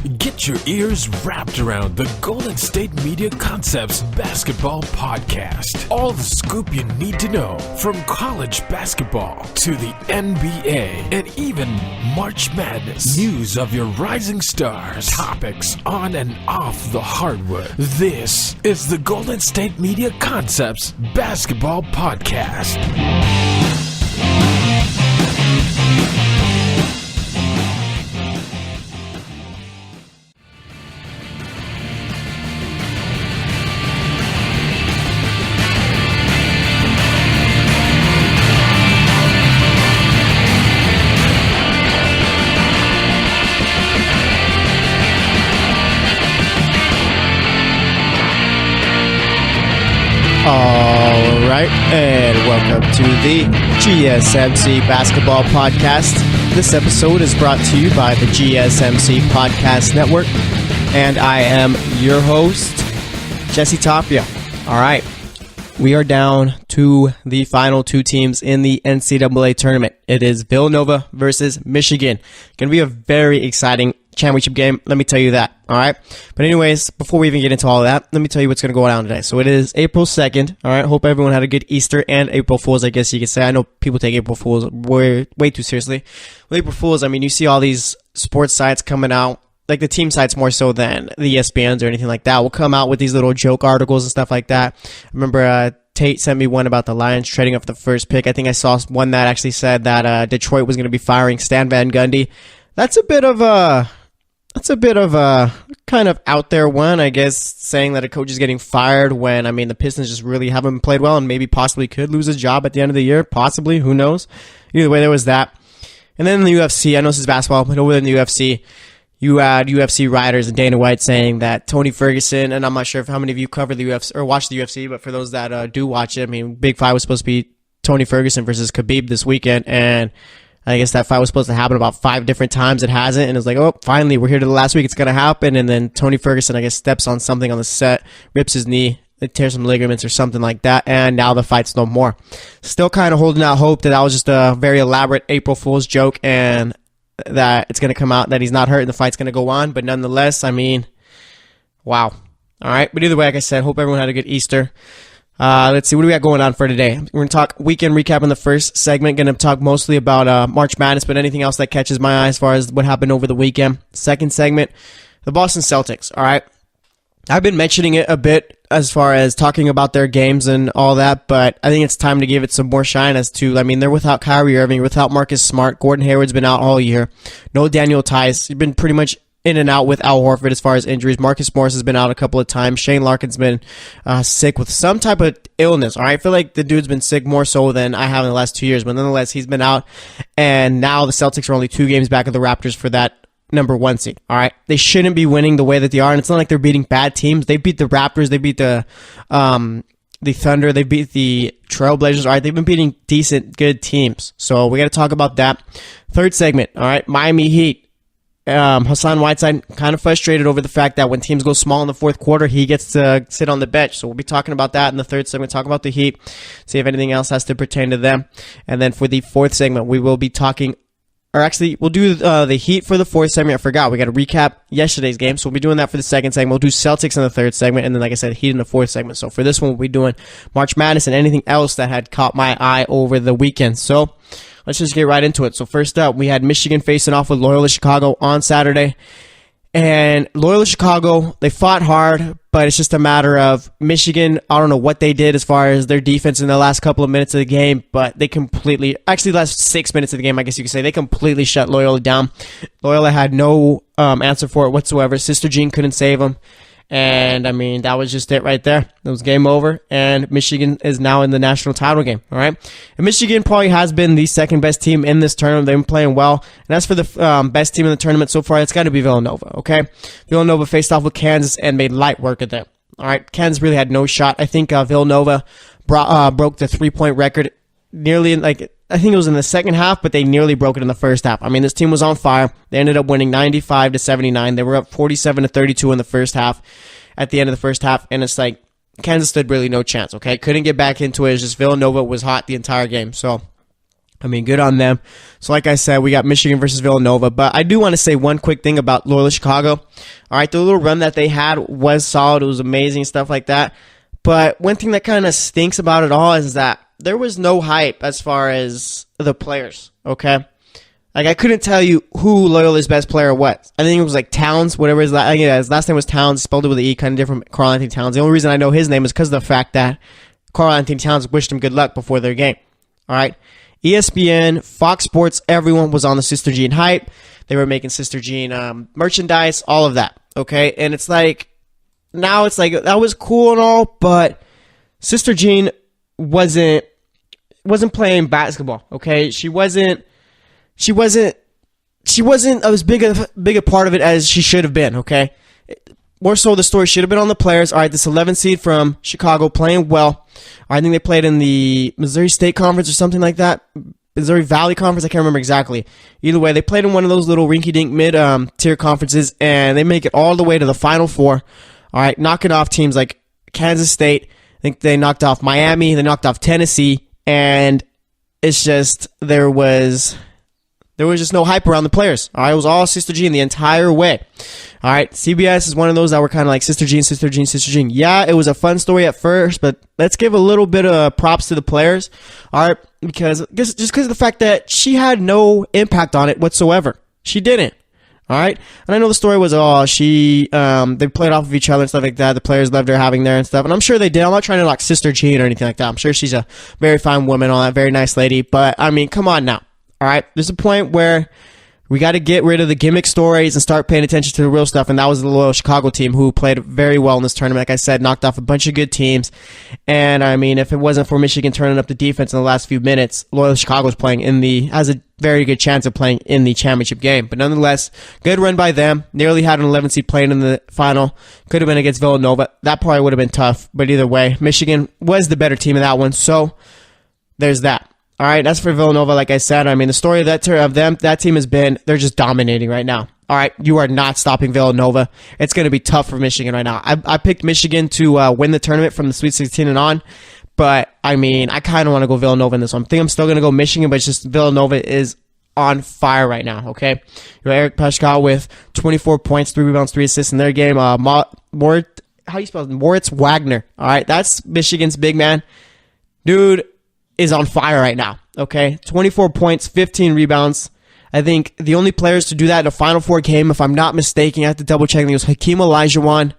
Get your ears wrapped around the Golden State Media Concepts Basketball Podcast. All the scoop you need to know from college basketball to the NBA and even March Madness. News of your rising stars. Topics on and off the hardwood. This is the Golden State Media Concepts Basketball Podcast. All right, and welcome to the GSMC Basketball Podcast. This episode is brought to you by the GSMC Podcast Network, and I am your host, Jesse Tapia. All right, we are down to the final two teams in the NCAA tournament. It is Villanova versus Michigan. Going to be a very exciting championship game, let me tell you that. All right, but anyways, before we even get into all of that, let me tell you what's going to go down today. So it is April 2nd. All right, hope everyone had a good Easter and April Fools, I guess you could say. I know people take April Fools way too seriously. With April Fools, I mean, you see all these sports sites coming out, like the team sites more so than the ESPNs or anything like that, will come out with these little joke articles and stuff like that. I remember Tate sent me one about the Lions trading up the first pick. I think I saw one that actually said that Detroit was going to be firing Stan Van Gundy. That's a bit of a kind of out there one, I guess, saying that a coach is getting fired when, I mean, the Pistons just really haven't played well and maybe possibly could lose his job at the end of the year. Possibly, who knows? Either way, there was that. And then in the UFC, I know this is basketball, but over in the UFC, you had UFC writers and Dana White saying that Tony Ferguson, and I'm not sure if how many of you cover the UFC or watch the UFC, but for those that do watch it, I mean, big fight was supposed to be Tony Ferguson versus Khabib this weekend, and I guess that fight was supposed to happen about 5 different times. It hasn't. And it's like, oh, finally, we're here to the last week. It's going to happen. And then Tony Ferguson, I guess, steps on something on the set, rips his knee, tears some ligaments or something like that. And now the fight's no more. Still kind of holding out hope that was just a very elaborate April Fool's joke and that it's going to come out that he's not hurt and the fight's going to go on. But nonetheless, I mean, wow. All right. But either way, like I said, hope everyone had a good Easter. Let's see, what do we got going on for today? We're going to talk weekend recap in the first segment. Going to talk mostly about March Madness, but anything else that catches my eye as far as what happened over the weekend. Second segment, the Boston Celtics. All right. I've been mentioning it a bit as far as talking about their games and all that, but I think it's time to give it some more shine as to, I mean, they're without Kyrie Irving, without Marcus Smart. Gordon Hayward's been out all year. No Daniel Tice. He's been pretty much in and out with Al Horford as far as injuries. Marcus Morris has been out a couple of times. Shane Larkin's been sick with some type of illness. All right, I feel like the dude's been sick more so than I have in the last 2 years, but nonetheless, he's been out. And now the Celtics are only 2 games back of the Raptors for that number 1 seed. All right, they shouldn't be winning the way that they are, and it's not like they're beating bad teams. They beat the Raptors. They beat the Thunder. They beat the Trailblazers. All right, they've been beating decent, good teams. So we got to talk about that. Third segment. All right, Miami Heat. Hassan Whiteside kind of frustrated over the fact that when teams go small in the fourth quarter, he gets to sit on the bench. So we'll be talking about that in the third segment, talk about the Heat, see if anything else has to pertain to them. And then for the fourth segment, we will be talking, or actually, we'll do the Heat for the fourth segment. I forgot. We got to recap yesterday's game, so we'll be doing that for the second segment. We'll do Celtics in the third segment, and then, like I said, Heat in the fourth segment. So for this one, we'll be doing March Madness and anything else that had caught my eye over the weekend. So let's just get right into it. So first up, we had Michigan facing off with Loyola Chicago on Saturday. And Loyola Chicago, they fought hard, but it's just a matter of Michigan, I don't know what they did as far as their defense in the last couple of minutes of the game, but they completely, actually last 6 minutes of the game, I guess you could say, they completely shut Loyola down. Loyola had no answer for it whatsoever. Sister Jean couldn't save them. And, I mean, that was just it right there. It was game over, and Michigan is now in the national title game, all right? And Michigan probably has been the second best team in this tournament. They've been playing well. And as for the best team in the tournament so far, it's got to be Villanova, okay? Villanova faced off with Kansas and made light work of them, all right? Kansas really had no shot. I think Villanova broke the three-point record nearly in, like, I think it was in the second half, but they nearly broke it in the first half. I mean, this team was on fire. They ended up winning 95-79. They were up 47-32 in the first half, at the end of the first half, and it's like Kansas stood really no chance, okay? Couldn't get back into it. It's just Villanova was hot the entire game. So I mean, good on them. So like I said, we got Michigan versus Villanova. But I do want to say one quick thing about Loyola Chicago. All right, the little run that they had was solid. It was amazing, stuff like that. But one thing that kind of stinks about it all is that there was no hype as far as the players, okay? Like, I couldn't tell you who Loyola's best player was. I think it was like Towns, whatever his last name was Towns, spelled it with an E, kind of different from Karl Anthony Towns. The only reason I know his name is because of the fact that Karl Anthony Towns wished him good luck before their game. All right? ESPN, Fox Sports, everyone was on the Sister Jean hype. They were making Sister Jean merchandise, all of that, okay? And it's like, now it's like, that was cool and all, but Sister Jean wasn't playing basketball, okay? She wasn't as big a part of it as she should have been, okay? More so, the story should have been on the players. All right, this 11 seed from Chicago playing well. I think they played in the Missouri State Conference or something like that. Missouri Valley Conference, I can't remember exactly. Either way, they played in one of those little rinky-dink mid-tier conferences, and they make it all the way to the Final Four. All right, knocking off teams like Kansas State. I think they knocked off Miami. They knocked off Tennessee, and it's just there was just no hype around the players. All right, it was all Sister Jean the entire way. All right, CBS is one of those that were kind of like Sister Jean, Sister Jean, Sister Jean. Yeah, it was a fun story at first, but let's give a little bit of props to the players. All right, because of the fact that she had no impact on it whatsoever. She didn't. All right, and I know the story was, they played off of each other and stuff like that. The players loved her having there and stuff, and I'm sure they did. I'm not trying to like Sister Jean or anything like that. I'm sure she's a very fine woman, all that, very nice lady. But I mean, come on now. All right, there's a point where we got to get rid of the gimmick stories and start paying attention to the real stuff, and that was the Loyola Chicago team who played very well in this tournament. Like I said, knocked off a bunch of good teams, and I mean, if it wasn't for Michigan turning up the defense in the last few minutes, Loyola Chicago was has a very good chance of playing in the championship game. But nonetheless, good run by them. Nearly had an 11 seed playing in the final. Could have been against Villanova. That probably would have been tough, but either way, Michigan was the better team in that one, so there's that. All right, as for Villanova, like I said, I mean, the story of that team has been, they're just dominating right now. All right, you are not stopping Villanova. It's going to be tough for Michigan right now. I picked Michigan to win the tournament from the Sweet 16 and on, but, I mean, I kind of want to go Villanova in this one. I think I'm still going to go Michigan, but it's just Villanova is on fire right now, okay? You have Eric Paschal with 24 points, 3 rebounds, 3 assists in their game. Moritz Wagner, all right? That's Michigan's big man. Dude is on fire right now, okay? 24 points, 15 rebounds. I think the only players to do that in a Final Four game, if I'm not mistaken, I have to double check, I think it was Hakeem Olajuwon.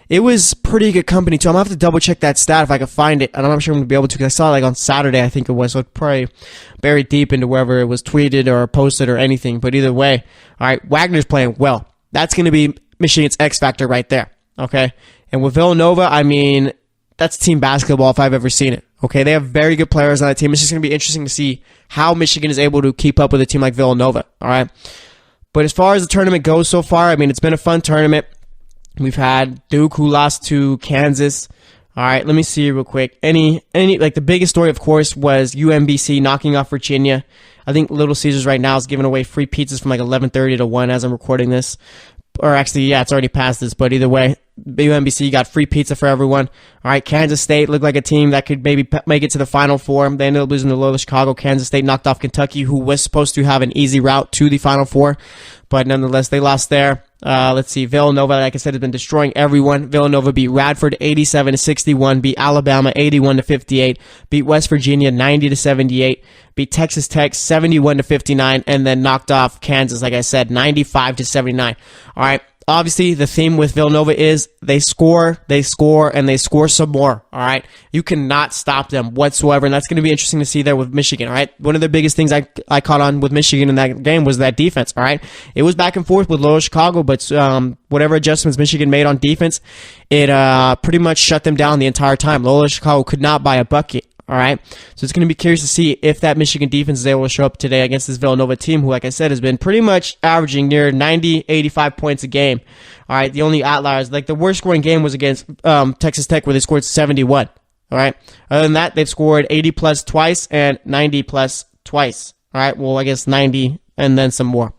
It was pretty good company, too. I'm going to have to double check that stat if I can find it, and I'm not sure I'm going to be able to, because I saw it like on Saturday, I think it was, so it's probably buried deep into wherever it was tweeted or posted or anything, but either way, all right, Wagner's playing well. That's going to be Michigan's X factor right there, okay? And with Villanova, I mean, that's team basketball if I've ever seen it. Okay, they have very good players on that team. It's just going to be interesting to see how Michigan is able to keep up with a team like Villanova, all right? But as far as the tournament goes so far, I mean, it's been a fun tournament. We've had Duke, who lost to Kansas. All right, let me see real quick. Like the biggest story, of course, was UMBC knocking off Virginia. I think Little Caesars right now is giving away free pizzas from like 11:30 to 1 as I'm recording this. Or actually, yeah, it's already past this, but either way, UMBC got free pizza for everyone. All right, Kansas State looked like a team that could maybe make it to the Final Four. They ended up losing to Loyola Chicago. Kansas State knocked off Kentucky, who was supposed to have an easy route to the Final Four, but nonetheless, they lost there. Let's see, Villanova, like I said, has been destroying everyone. Villanova beat Radford 87-61, beat Alabama 81-58, beat West Virginia 90-78, beat Texas Tech 71-59, and then knocked off Kansas, like I said, 95-79. All right. Obviously, the theme with Villanova is they score, and they score some more, all right? You cannot stop them whatsoever, and that's going to be interesting to see there with Michigan, all right? One of the biggest things I caught on with Michigan in that game was that defense, all right? It was back and forth with Loyola Chicago, but whatever adjustments Michigan made on defense, it pretty much shut them down the entire time. Loyola Chicago could not buy a bucket. All right, so it's going to be curious to see if that Michigan defense is able to show up today against this Villanova team, who, like I said, has been pretty much averaging near 90, 85 points a game. All right, the only outliers, like the worst scoring game was against Texas Tech, where they scored 71. All right, other than that, they've scored 80 plus twice and 90 plus twice. All right, well, I guess 90 and then some more.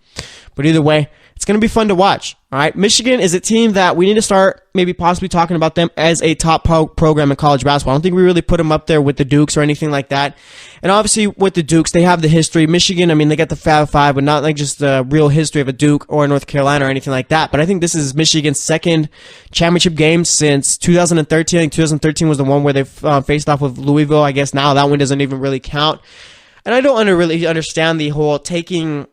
But either way, It's going to be fun to watch. All right. Michigan is a team that we need to start maybe possibly talking about them as a top program in college basketball. I don't think we really put them up there with the Dukes or anything like that. And obviously with the Dukes, they have the history. Michigan, I mean, they got the Fab Five, but not like just the real history of a Duke or North Carolina or anything like that. But I think this is Michigan's second championship game since 2013. I think 2013 was the one where they faced off with Louisville. I guess now that one doesn't even really count. And I don't really understand the whole taking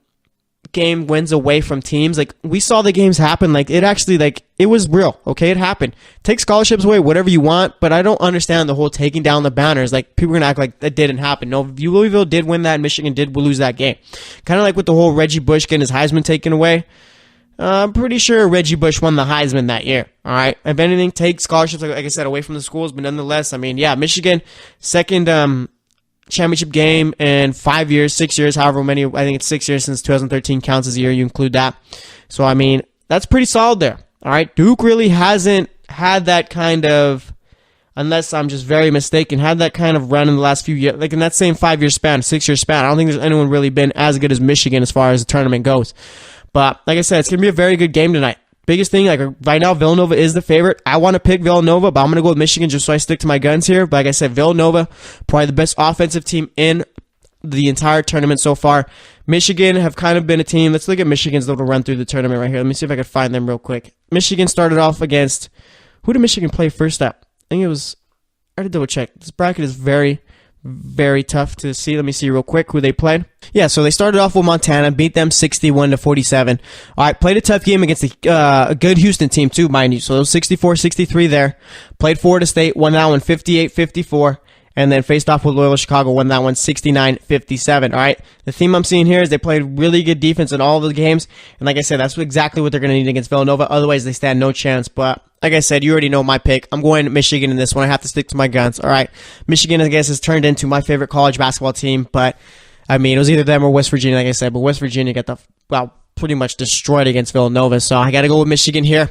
game wins away from teams. Like, we saw the games happen. Like, it actually, like, it was real. Okay, it happened. Take scholarships away, whatever you want, but I don't understand the whole taking down the banners. Like, people are gonna act like that didn't happen. No, Louisville did win that, and Michigan did lose that game. Kind of like with the whole Reggie Bush getting his Heisman taken away. I'm pretty sure Reggie Bush won the Heisman that year. All right. If anything, take scholarships, like I said, away from the schools, but nonetheless, I mean, yeah, Michigan, second championship game in 5 years, 6 years, however many. I think it's 6 years since 2013 counts as a year. You include that. So, I mean, that's pretty solid there. All right. Duke really hasn't had that kind of, unless I'm just very mistaken, had that kind of run in the last few years. Like in that same 5 year span, 6 year span, I don't think there's anyone really been as good as Michigan as far as the tournament goes. But like I said, it's going to be a very good game tonight. Biggest thing, like right now, Villanova is the favorite. I want to pick Villanova, but I'm going to go with Michigan just so I stick to my guns here. But like I said, Villanova, probably the best offensive team in the entire tournament so far. Michigan have kind of been a team. Let's look at Michigan's little run through the tournament right here. Let me see if I can find them real quick. Michigan started off against, who did Michigan play first at? I think it was, I had to double check. This bracket is very tough to see. Let me see real quick who they played. Yeah, so they started off with Montana, beat them 61-47. All right, played a tough game against a good Houston team too, mind you. So it was 64-63 there. Played Florida State, won that one 58-54. And then faced off with Loyola Chicago, won that one 69-57. All right. The theme I'm seeing here is they played really good defense in all of the games. And like I said, that's exactly what they're going to need against Villanova. Otherwise, they stand no chance. But like I said, you already know my pick. I'm going Michigan in this one. I have to stick to my guns. All right. Michigan, I guess, has turned into my favorite college basketball team. But, I mean, it was either them or West Virginia, like I said. But West Virginia got pretty much destroyed against Villanova. So I got to go with Michigan here.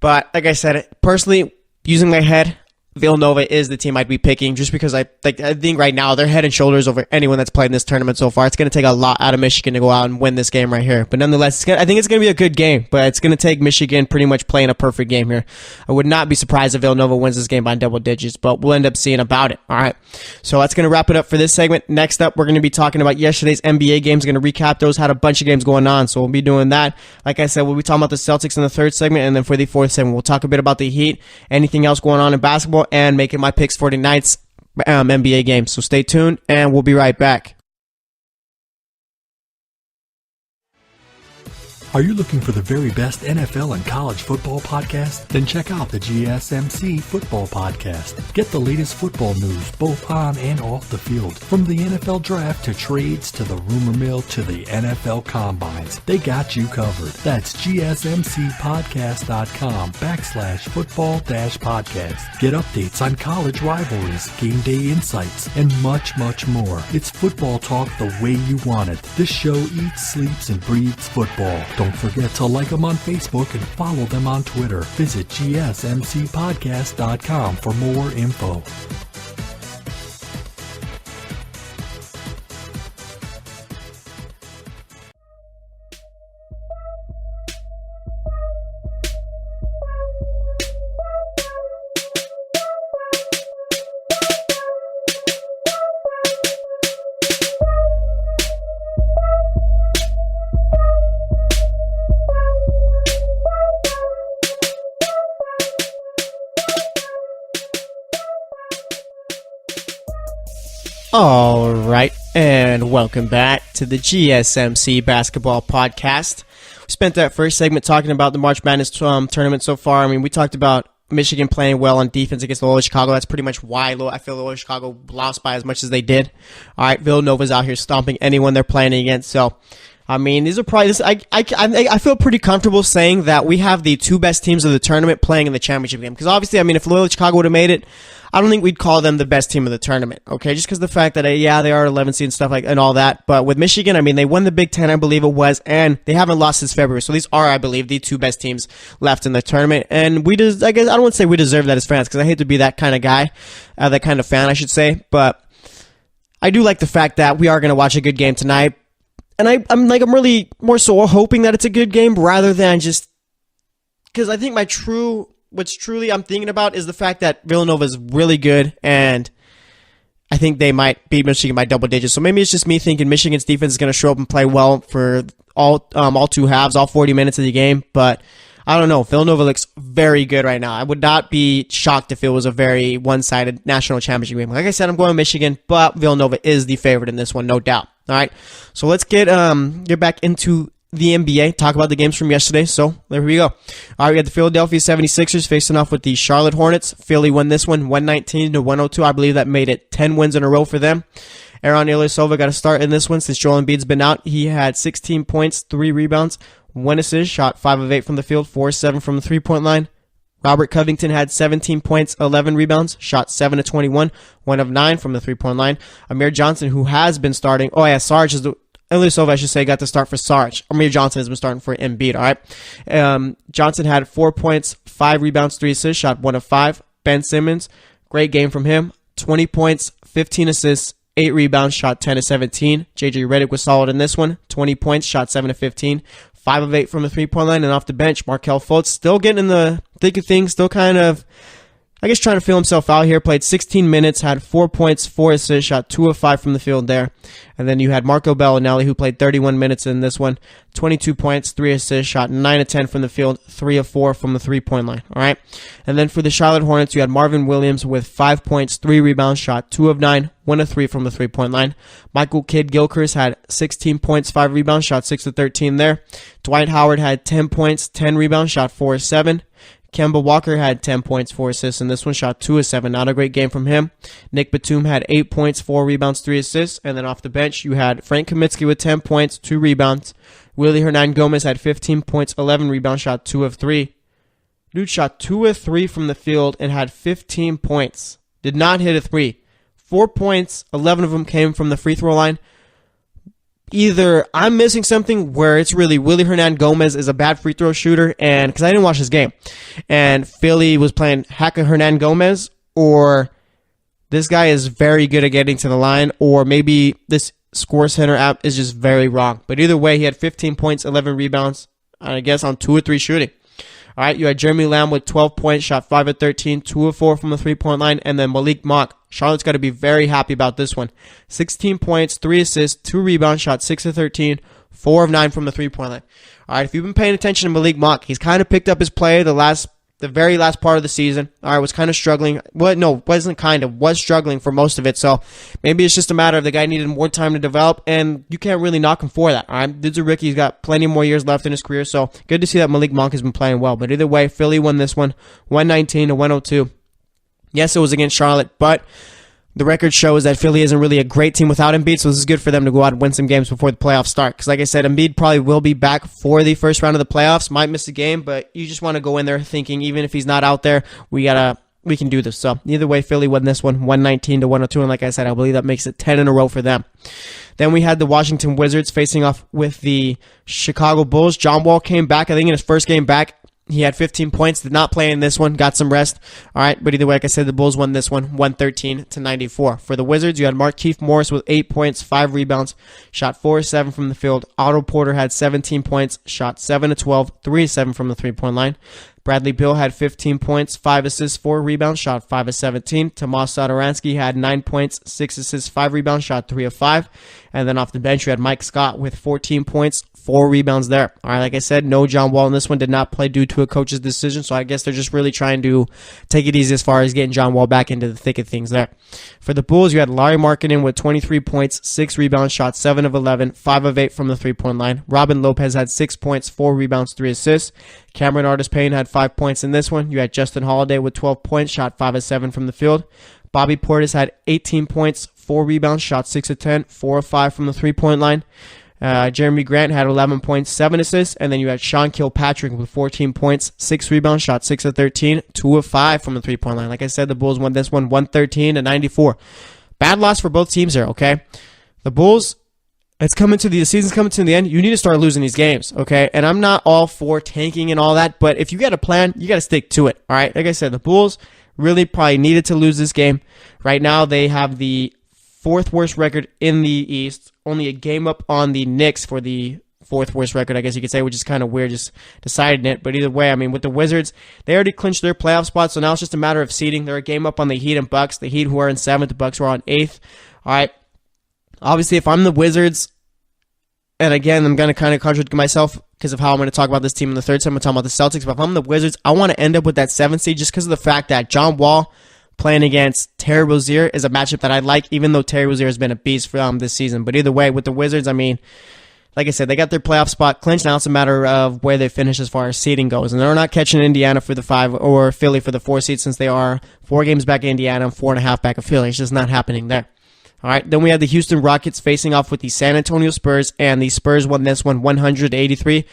But like I said, personally, using my head, Villanova is the team I'd be picking just because I think right now they're head and shoulders over anyone that's played in this tournament so far. It's going to take a lot out of Michigan to go out and win this game right here. But nonetheless, I think it's going to be a good game, but it's going to take Michigan pretty much playing a perfect game here. I would not be surprised if Villanova wins this game by double digits, but we'll end up seeing about it. All right. So that's going to wrap it up for this segment. Next up, we're going to be talking about yesterday's NBA games. Going to recap those. Had a bunch of games going on, so we'll be doing that. Like I said, we'll be talking about the Celtics in the third segment, and then for the fourth segment, we'll talk a bit about the Heat, anything else going on in basketball, and making my picks for tonight's NBA game. So stay tuned, and we'll be right back. Are you looking for the very best NFL and college football podcast? Then check out the GSMC Football Podcast. Get the latest football news both on and off the field. From the NFL Draft to trades to the rumor mill to the NFL Combines, they got you covered. That's GSMCpodcast.com/football-podcast. Get updates on college rivalries, game day insights, and much, much more. It's football talk the way you want it. This show eats, sleeps, and breathes football. Don't forget to like them on Facebook and follow them on Twitter. Visit GSMCpodcast.com for more info. All right, and welcome back to the GSMC Basketball Podcast. We spent that first segment talking about the March Madness tournament so far. I mean, we talked about Michigan playing well on defense against Loyola Chicago. That's pretty much why I feel Loyola Chicago lost by as much as they did. All right, Villanova's out here stomping anyone they're playing against. So, I mean, these are probably I feel pretty comfortable saying that we have the two best teams of the tournament playing in the championship game. Because obviously, I mean, if Loyola Chicago would have made it, I don't think we'd call them the best team of the tournament. Okay, just because the fact that they are 11 seed and stuff and all that. But with Michigan, I mean, they won the Big Ten, I believe it was, and they haven't lost since February. So these are, I believe, the two best teams left in the tournament. And I guess I don't want to say we deserve that as fans because I hate to be that kind of guy, that kind of fan, I should say. But I do like the fact that we are going to watch a good game tonight. And I'm really more so hoping that it's a good game rather than just because I think what's truly I'm thinking about is the fact that Villanova is really good, and I think they might beat Michigan by double digits. So maybe it's just me thinking Michigan's defense is going to show up and play well for all two halves, all 40 minutes of the game. But I don't know. Villanova looks very good right now. I would not be shocked if it was a very one-sided national championship game. Like I said, I'm going Michigan, but Villanova is the favorite in this one, no doubt. All right. So let's get back into the NBA, talk about the games from yesterday. So there we go. All right, we had the Philadelphia 76ers facing off with the Charlotte Hornets. Philly won this one 119-102. I believe that made it 10 wins in a row for them. Aaron Ilyasova got a start in this one since Joel Embiid's been out. He had 16 points, 3 rebounds, 1 assist, shot 5 of 8 from the field, 4-7 from the three-point line. Robert Covington had 17 points, 11 rebounds, shot 7 of 21, 1 of 9 from the three-point line. Amir Johnson, who has been starting, Ilyasova, I should say, got to start for Sarge. Amir Johnson has been starting for Embiid, all right? Johnson had 4 points, 5 rebounds, 3 assists, shot 1 of 5. Ben Simmons, great game from him. 20 points, 15 assists, 8 rebounds, shot 10 of 17. JJ Redick was solid in this one. 20 points, shot 7 of 15. 5 of 8 from the three-point line, and off the bench, Markelle Fultz still getting in the thick of things, still kind of, I guess, trying to feel himself out here. Played 16 minutes, had 4 points, 4 assists, shot 2 of 5 from the field there. And then you had Marco Bellinelli, who played 31 minutes in this one, 22 points, 3 assists, shot 9 of 10 from the field, 3 of 4 from the three-point line. All right. And then for the Charlotte Hornets, you had Marvin Williams with 5 points, 3 rebounds, shot 2 of 9, 1 of 3 from the three-point line. Michael Kidd-Gilchrist had 16 points, 5 rebounds, shot 6 of 13 there. Dwight Howard had 10 points, 10 rebounds, shot 4 of 7. Kemba Walker had 10 points, 4 assists in this one, shot 2 of 7. Not a great game from him. Nick Batum had 8 points, 4 rebounds, 3 assists. And then off the bench, you had Frank Kaminsky with 10 points, 2 rebounds. Willie Hernangomez had 15 points, 11 rebounds, shot 2 of 3. Dude shot 2 of 3 from the field and had 15 points. Did not hit a 3. 4 points, 11 of them came from the free throw line. Either I'm missing something where it's really Willie Hernangomez is a bad free throw shooter, and because I didn't watch this game, and Philly was playing Haka Hernangomez, or this guy is very good at getting to the line, or maybe this Score Center app is just very wrong. But either way, he had 15 points, 11 rebounds, I guess on 2 or 3 shooting. All right, you had Jeremy Lamb with 12 points, shot 5 of 13, 2 of 4 from the three-point line, and then Malik Monk. Charlotte's got to be very happy about this one. 16 points, 3 assists, 2 rebounds, shot 6 of 13, 4 of 9 from the three-point line. All right, if you've been paying attention to Malik Monk, he's kind of picked up his play the very last part of the season. All right, was kind of struggling. Well, no, wasn't kind of. Was struggling for most of it. So maybe it's just a matter of the guy needed more time to develop, and you can't really knock him for that. All right, dude's a rookie. He's got plenty more years left in his career. So good to see that Malik Monk has been playing well. But either way, Philly won this one, 119-102. Yes, it was against Charlotte, but the record shows that Philly isn't really a great team without Embiid, so this is good for them to go out and win some games before the playoffs start. Because like I said, Embiid probably will be back for the first round of the playoffs. Might miss a game, but you just want to go in there thinking, even if he's not out there, we can do this. So either way, Philly won this one, 119-102, and like I said, I believe that makes it 10 in a row for them. Then we had the Washington Wizards facing off with the Chicago Bulls. John Wall came back, I think in his first game back. He had 15 points, did not play in this one, got some rest. All right, but either way, like I said, the Bulls won this one, 113-94. For the Wizards, you had Markieff Morris with 8 points, 5 rebounds, shot 4 of 7 from the field. Otto Porter had 17 points, shot 7 of 12, 3 of 7 from the three-point line. Bradley Beal had 15 points, 5 assists, 4 rebounds, shot 5 of 17. Tomas Satoransky had 9 points, 6 assists, 5 rebounds, shot 3 of 5. And then off the bench, you had Mike Scott with 14 points, 4 rebounds there. All right, like I said, no John Wall in this one, did not play due to a coach's decision, so I guess they're just really trying to take it easy as far as getting John Wall back into the thick of things there. For the Bulls, you had Larry Markkinen with 23 points, 6 rebounds, shot 7 of 11, 5 of 8 from the three-point line. Robin Lopez had 6 points, 4 rebounds, 3 assists. Cameron Artis-Payne had 5 points in this one. You had Justin Holiday with 12 points, shot 5 of 7 from the field. Bobby Portis had 18 points, 4 rebounds, shot 6 of 10, 4 of 5 from the three-point line. Jeremy Grant had 11 points, 7 assists, and then you had Sean Kilpatrick with 14 points, 6 rebounds, shot 6 of 13, 2 of 5 from the three-point line. Like I said, the Bulls won this one 113-94. Bad loss for both teams here, okay? The Bulls, the season's coming to the end. You need to start losing these games, okay? And I'm not all for tanking and all that, but if you got a plan, you got to stick to it, all right? Like I said, the Bulls really probably needed to lose this game. Right now, they have the fourth worst record in the East, only a game up on the Knicks for the fourth worst record, I guess you could say, which is kind of weird just deciding it. But either way, I mean, with the Wizards, they already clinched their playoff spot, so now it's just a matter of seeding. They're a game up on the Heat and Bucks. The Heat who are in 7th, the Bucks who are on 8th. All right. Obviously, if I'm the Wizards, and again, I'm going to kind of contradict myself because of how I'm going to talk about this team in the third time. I'm talking about the Celtics. But if I'm the Wizards, I want to end up with that 7th seed just because of the fact that John Wall playing against Terry Rozier is a matchup that I like, even though Terry Rozier has been a beast for this season. But either way, with the Wizards, I mean, like I said, they got their playoff spot clinched. Now it's a matter of where they finish as far as seeding goes. And they're not catching Indiana for the 5 or Philly for the 4 seed since they are 4 games back of Indiana and 4.5 back of Philly. It's just not happening there. All right, then we had the Houston Rockets facing off with the San Antonio Spurs, and the Spurs won this one 100-83. It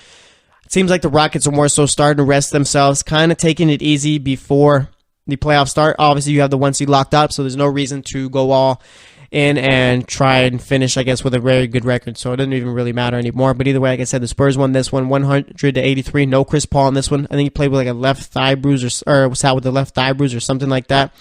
seems like the Rockets are more so starting to rest themselves, kind of taking it easy before the playoffs start. Obviously, you have the 1 seed locked up, so there's no reason to go all in and try and finish, I guess, with a very good record. So it doesn't even really matter anymore. But either way, like I said, the Spurs won this one 100-83. No Chris Paul in this one. I think he played with like a left thigh bruise or was out with a left thigh bruise or something like that.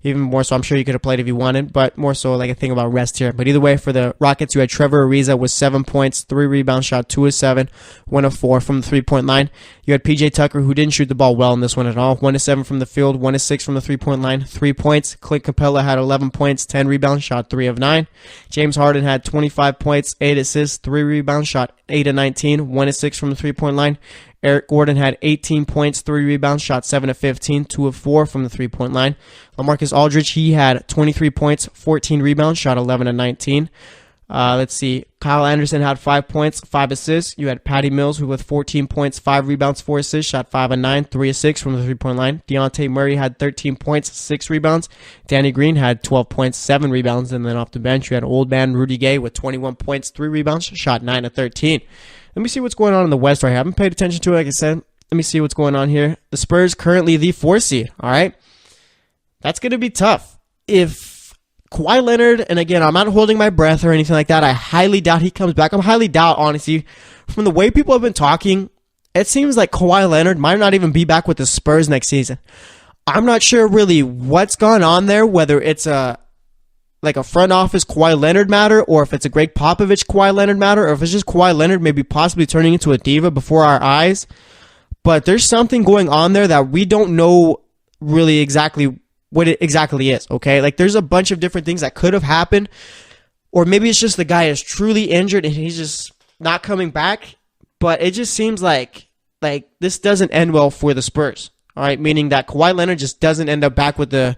Even more so, I'm sure you could have played if you wanted, but more so like a thing about rest here. But either way, for the Rockets, you had Trevor Ariza with 7 points, 3 rebounds, shot 2 of 7, 1 of 4 from the 3-point line. You had PJ Tucker, who didn't shoot the ball well in this one at all. 1 of 7 from the field, 1 of 6 from the 3-point line, 3 points. Clint Capella had 11 points, 10 rebounds, shot 3 of 9. James Harden had 25 points, 8 assists, 3 rebounds, shot 8 of 19, 1 of 6 from the 3-point line. Eric Gordon had 18 points, 3 rebounds, shot 7 of 15, 2 of 4 from the 3-point line. LaMarcus Aldridge, he had 23 points, 14 rebounds, shot 11 of 19. Let's see. Kyle Anderson had 5 points, 5 assists. You had Patty Mills, who with 14 points, 5 rebounds, 4 assists, shot 5 of 9, 3 of 6 from the 3-point line. Deontay Murray had 13 points, 6 rebounds. Danny Green had 12 points, 7 rebounds. And then off the bench, you had old man Rudy Gay with 21 points, 3 rebounds, shot 9 of 13. Let me see what's going on in the West right here. I haven't paid attention to it, like I said. Let me see what's going on here. The Spurs currently the 4 seed, all right? That's going to be tough. If Kawhi Leonard, and again, I'm not holding my breath or anything like that. I highly doubt he comes back. I highly doubt, honestly. From the way people have been talking, it seems like Kawhi Leonard might not even be back with the Spurs next season. I'm not sure really what's gone on there, whether it's a front office Kawhi Leonard matter, or if it's a Greg Popovich Kawhi Leonard matter, or if it's just Kawhi Leonard maybe possibly turning into a diva before our eyes. But there's something going on there that we don't know really exactly what it exactly is, okay? Like, there's a bunch of different things that could have happened, or maybe it's just the guy is truly injured and he's just not coming back. But it just seems like this doesn't end well for the Spurs. All right, meaning that Kawhi Leonard just doesn't end up back with the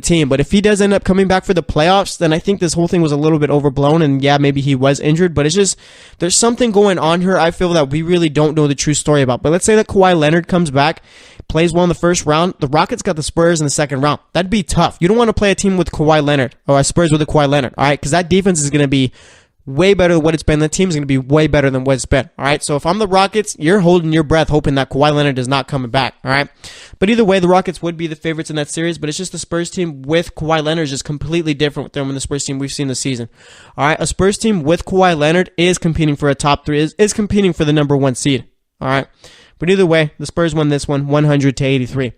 team. But if he does end up coming back for the playoffs, then I think this whole thing was a little bit overblown. And yeah, maybe he was injured, but it's just there's something going on here. I feel that we really don't know the true story about. But let's say that Kawhi Leonard comes back, plays well in the first round. The Rockets got the Spurs in the second round. That'd be tough. You don't want to play a team with Kawhi Leonard or a Spurs with a Kawhi Leonard. All right, because that defense is going to be way better than what it's been. The team's going to be way better than what it's been. All right. So if I'm the Rockets, you're holding your breath hoping that Kawhi Leonard is not coming back. All right. But either way, the Rockets would be the favorites in that series, but it's just the Spurs team with Kawhi Leonard is just completely different than the Spurs team we've seen this season. All right. A Spurs team with Kawhi Leonard is competing for a top 3, is competing for the number 1 seed. All right. But either way, the Spurs won this one 100-83.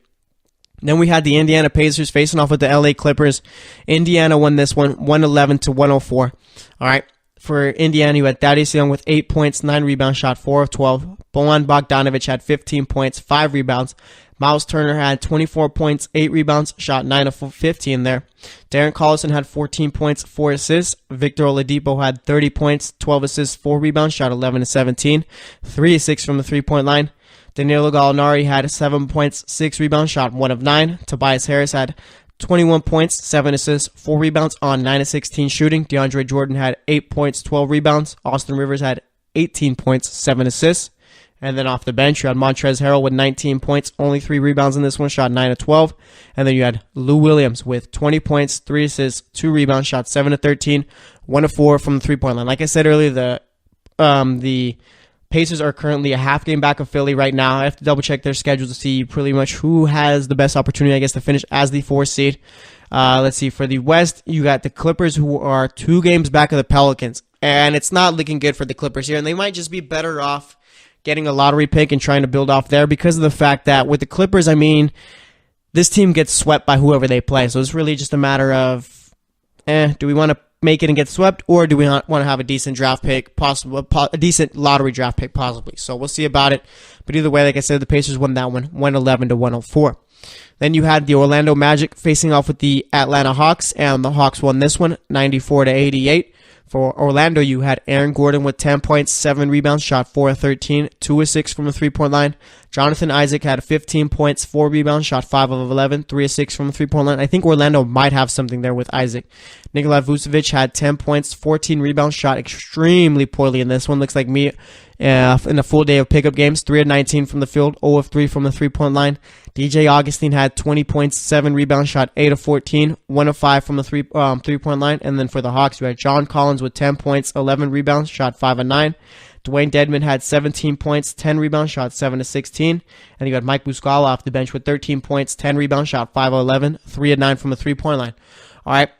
Then we had the Indiana Pacers facing off with the LA Clippers. Indiana won this one 111-104. All right. For Indiana, you had Thaddeus Young with 8 points, 9 rebounds, shot 4 of 12. Bojan Bogdanovic had 15 points, 5 rebounds. Miles Turner had 24 points, 8 rebounds, shot 9 of 15 there. Darren Collison had 14 points, 4 assists. Victor Oladipo had 30 points, 12 assists, 4 rebounds, shot 11 of 17. 3 of 6 from the 3-point line. Danilo Gallinari had 7 points, 6 rebounds, shot 1 of 9. Tobias Harris had 21 points, 7 assists, 4 rebounds on 9 of 16 shooting. DeAndre Jordan had 8 points, 12 rebounds. Austin Rivers had 18 points, 7 assists. And then off the bench, you had Montrezl Harrell with 19 points, only 3 rebounds in this one, shot 9 of 12. And then you had Lou Williams with 20 points, 3 assists, 2 rebounds, shot 7 of 13, 1 of 4 from the 3-point line. Like I said earlier, the Pacers are currently a half game back of Philly right now. I have to double check their schedule to see pretty much who has the best opportunity, I guess, to finish as the 4th seed. Let's see. For the West, you got the Clippers, who are 2 games back of the Pelicans. And it's not looking good for the Clippers here. And they might just be better off getting a lottery pick and trying to build off there because of the fact that with the Clippers, I mean, this team gets swept by whoever they play. So it's really just a matter of, do we want to make it and get swept, or do we want to have a decent draft pick, possible a decent lottery draft pick, possibly? So we'll see about it. But either way, like I said, the Pacers won that one, 111-104. Then you had the Orlando Magic facing off with the Atlanta Hawks, and the Hawks won this one, 94-88. For Orlando, you had Aaron Gordon with 10 points, 7 rebounds, shot 4 of 13, 2 of 6 from the three-point line. Jonathan Isaac had 15 points, 4 rebounds, shot 5 of 11, 3 of 6 from the three-point line. I think Orlando might have something there with Isaac. Nikolai Vucevic had 10 points, 14 rebounds, shot extremely poorly in this one. Looks like me in a full day of pickup games, 3 of 19 from the field, 0 of 3 from the three-point line. DJ Augustine had 20 points, 7 rebounds, shot 8 of 14, 1 of 5 from the three-point line. And then for the Hawks, you had John Collins with 10 points, 11 rebounds, shot 5 of 9. Dwayne Dedmon had 17 points, 10 rebounds, shot 7 of 16. And you had Mike Muscala off the bench with 13 points, 10 rebounds, shot 5 of 11, 3 of 9 from the three-point line. All right.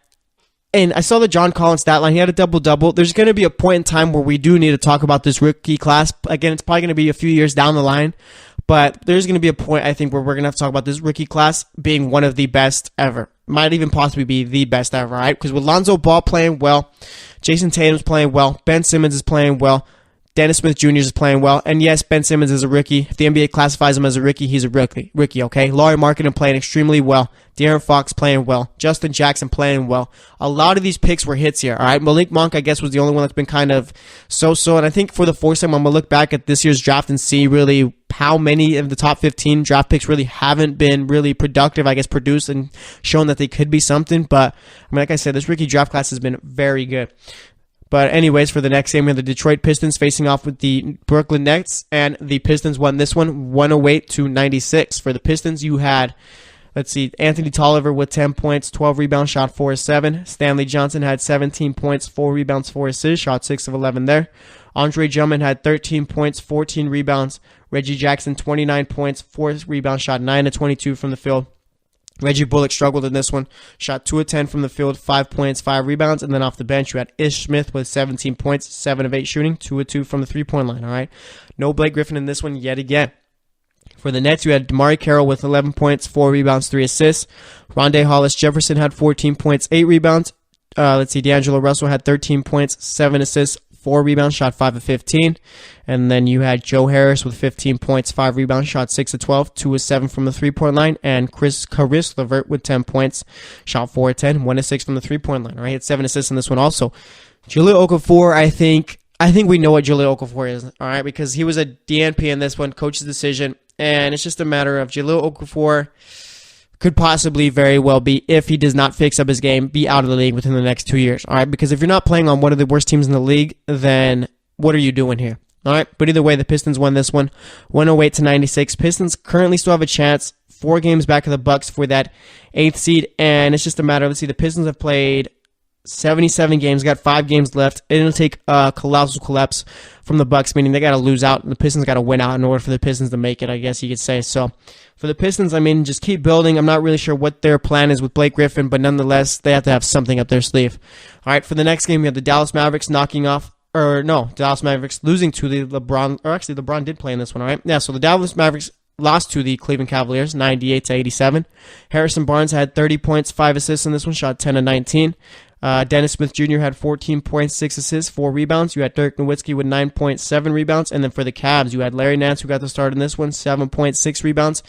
And I saw the John Collins stat line. He had a double-double. There's going to be a point in time where we do need to talk about this rookie class. Again, it's probably going to be a few years down the line. But there's going to be a point, I think, where we're going to have to talk about this rookie class being one of the best ever. Might even possibly be the best ever, right? Because with Lonzo Ball playing well, Jason Tatum's playing well, Ben Simmons is playing well, Dennis Smith Jr. is playing well, and yes, Ben Simmons is a rookie. If the NBA classifies him as a rookie, he's a rookie, okay? Lauri Markkanen playing extremely well. De'Aaron Fox playing well. Justin Jackson playing well. A lot of these picks were hits here, all right? Malik Monk, I guess, was the only one that's been kind of so-so, and I think for the first time, I'm going to look back at this year's draft and see really how many of the top 15 draft picks really haven't been really productive, I guess, produced and shown that they could be something. But, I mean, like I said, this rookie draft class has been very good. But anyways, for the next game, we have the Detroit Pistons facing off with the Brooklyn Nets, and the Pistons won this one 108-96. For the Pistons, you had, Anthony Tolliver with 10 points, 12 rebounds, shot 4 of 7. Stanley Johnson had 17 points, 4 rebounds, 4 assists, shot 6 of 11 there. Andre Drummond had 13 points, 14 rebounds. Reggie Jackson, 29 points, 4 rebounds, shot 9 of 22 from the field. Reggie Bullock struggled in this one, shot 2 of 10 from the field, 5 points, 5 rebounds, and then off the bench you had Ish Smith with 17 points, 7 of 8 shooting, 2 of 2 from the three-point line, all right? No Blake Griffin in this one yet again. For the Nets, you had DeMarre Carroll with 11 points, 4 rebounds, 3 assists. Rondae Hollis-Jefferson had 14 points, 8 rebounds. D'Angelo Russell had 13 points, 7 assists, 4 rebounds, shot 5 of 15. And then you had Joe Harris with 15 points, 5 rebounds, shot 6 of 12, 2 of 7 from the three-point line. And Caris LeVert with 10 points, shot 4 of 10, 1 of 6 from the three-point line. All right, he had 7 assists in this one also. Jahlil Okafor, I think we know what Jahlil Okafor is, all right, because he was a DNP in this one, coach's decision. And it's just a matter of Jahlil Okafor could possibly very well be, if he does not fix up his game, be out of the league within the next 2 years. All right, because if you're not playing on one of the worst teams in the league, then what are you doing here? All right, but either way, the Pistons won this one, 108-96. Pistons currently still have a chance, 4 games back of the Bucks for that 8th seed, and it's just a matter of, the Pistons have played 77 games, got 5 games left. It'll take a colossal collapse from the Bucks, meaning they got to lose out, and the Pistons got to win out in order for the Pistons to make it, I guess you could say. So for the Pistons, just keep building. I'm not really sure what their plan is with Blake Griffin, but nonetheless, they have to have something up their sleeve. All right, for the next game, we have the Dallas Mavericks Dallas Mavericks losing to the LeBron did play in this one, all right? Yeah, so the Dallas Mavericks lost to the Cleveland Cavaliers, 98-87. Harrison Barnes had 30 points, 5 assists in this one, shot 10 of 19. Dennis Smith Jr. had 14 points, 6 assists, 4 rebounds. You had Dirk Nowitzki with 9.7 rebounds. And then for the Cavs, you had Larry Nance, who got the start in this one, 7.6 rebounds.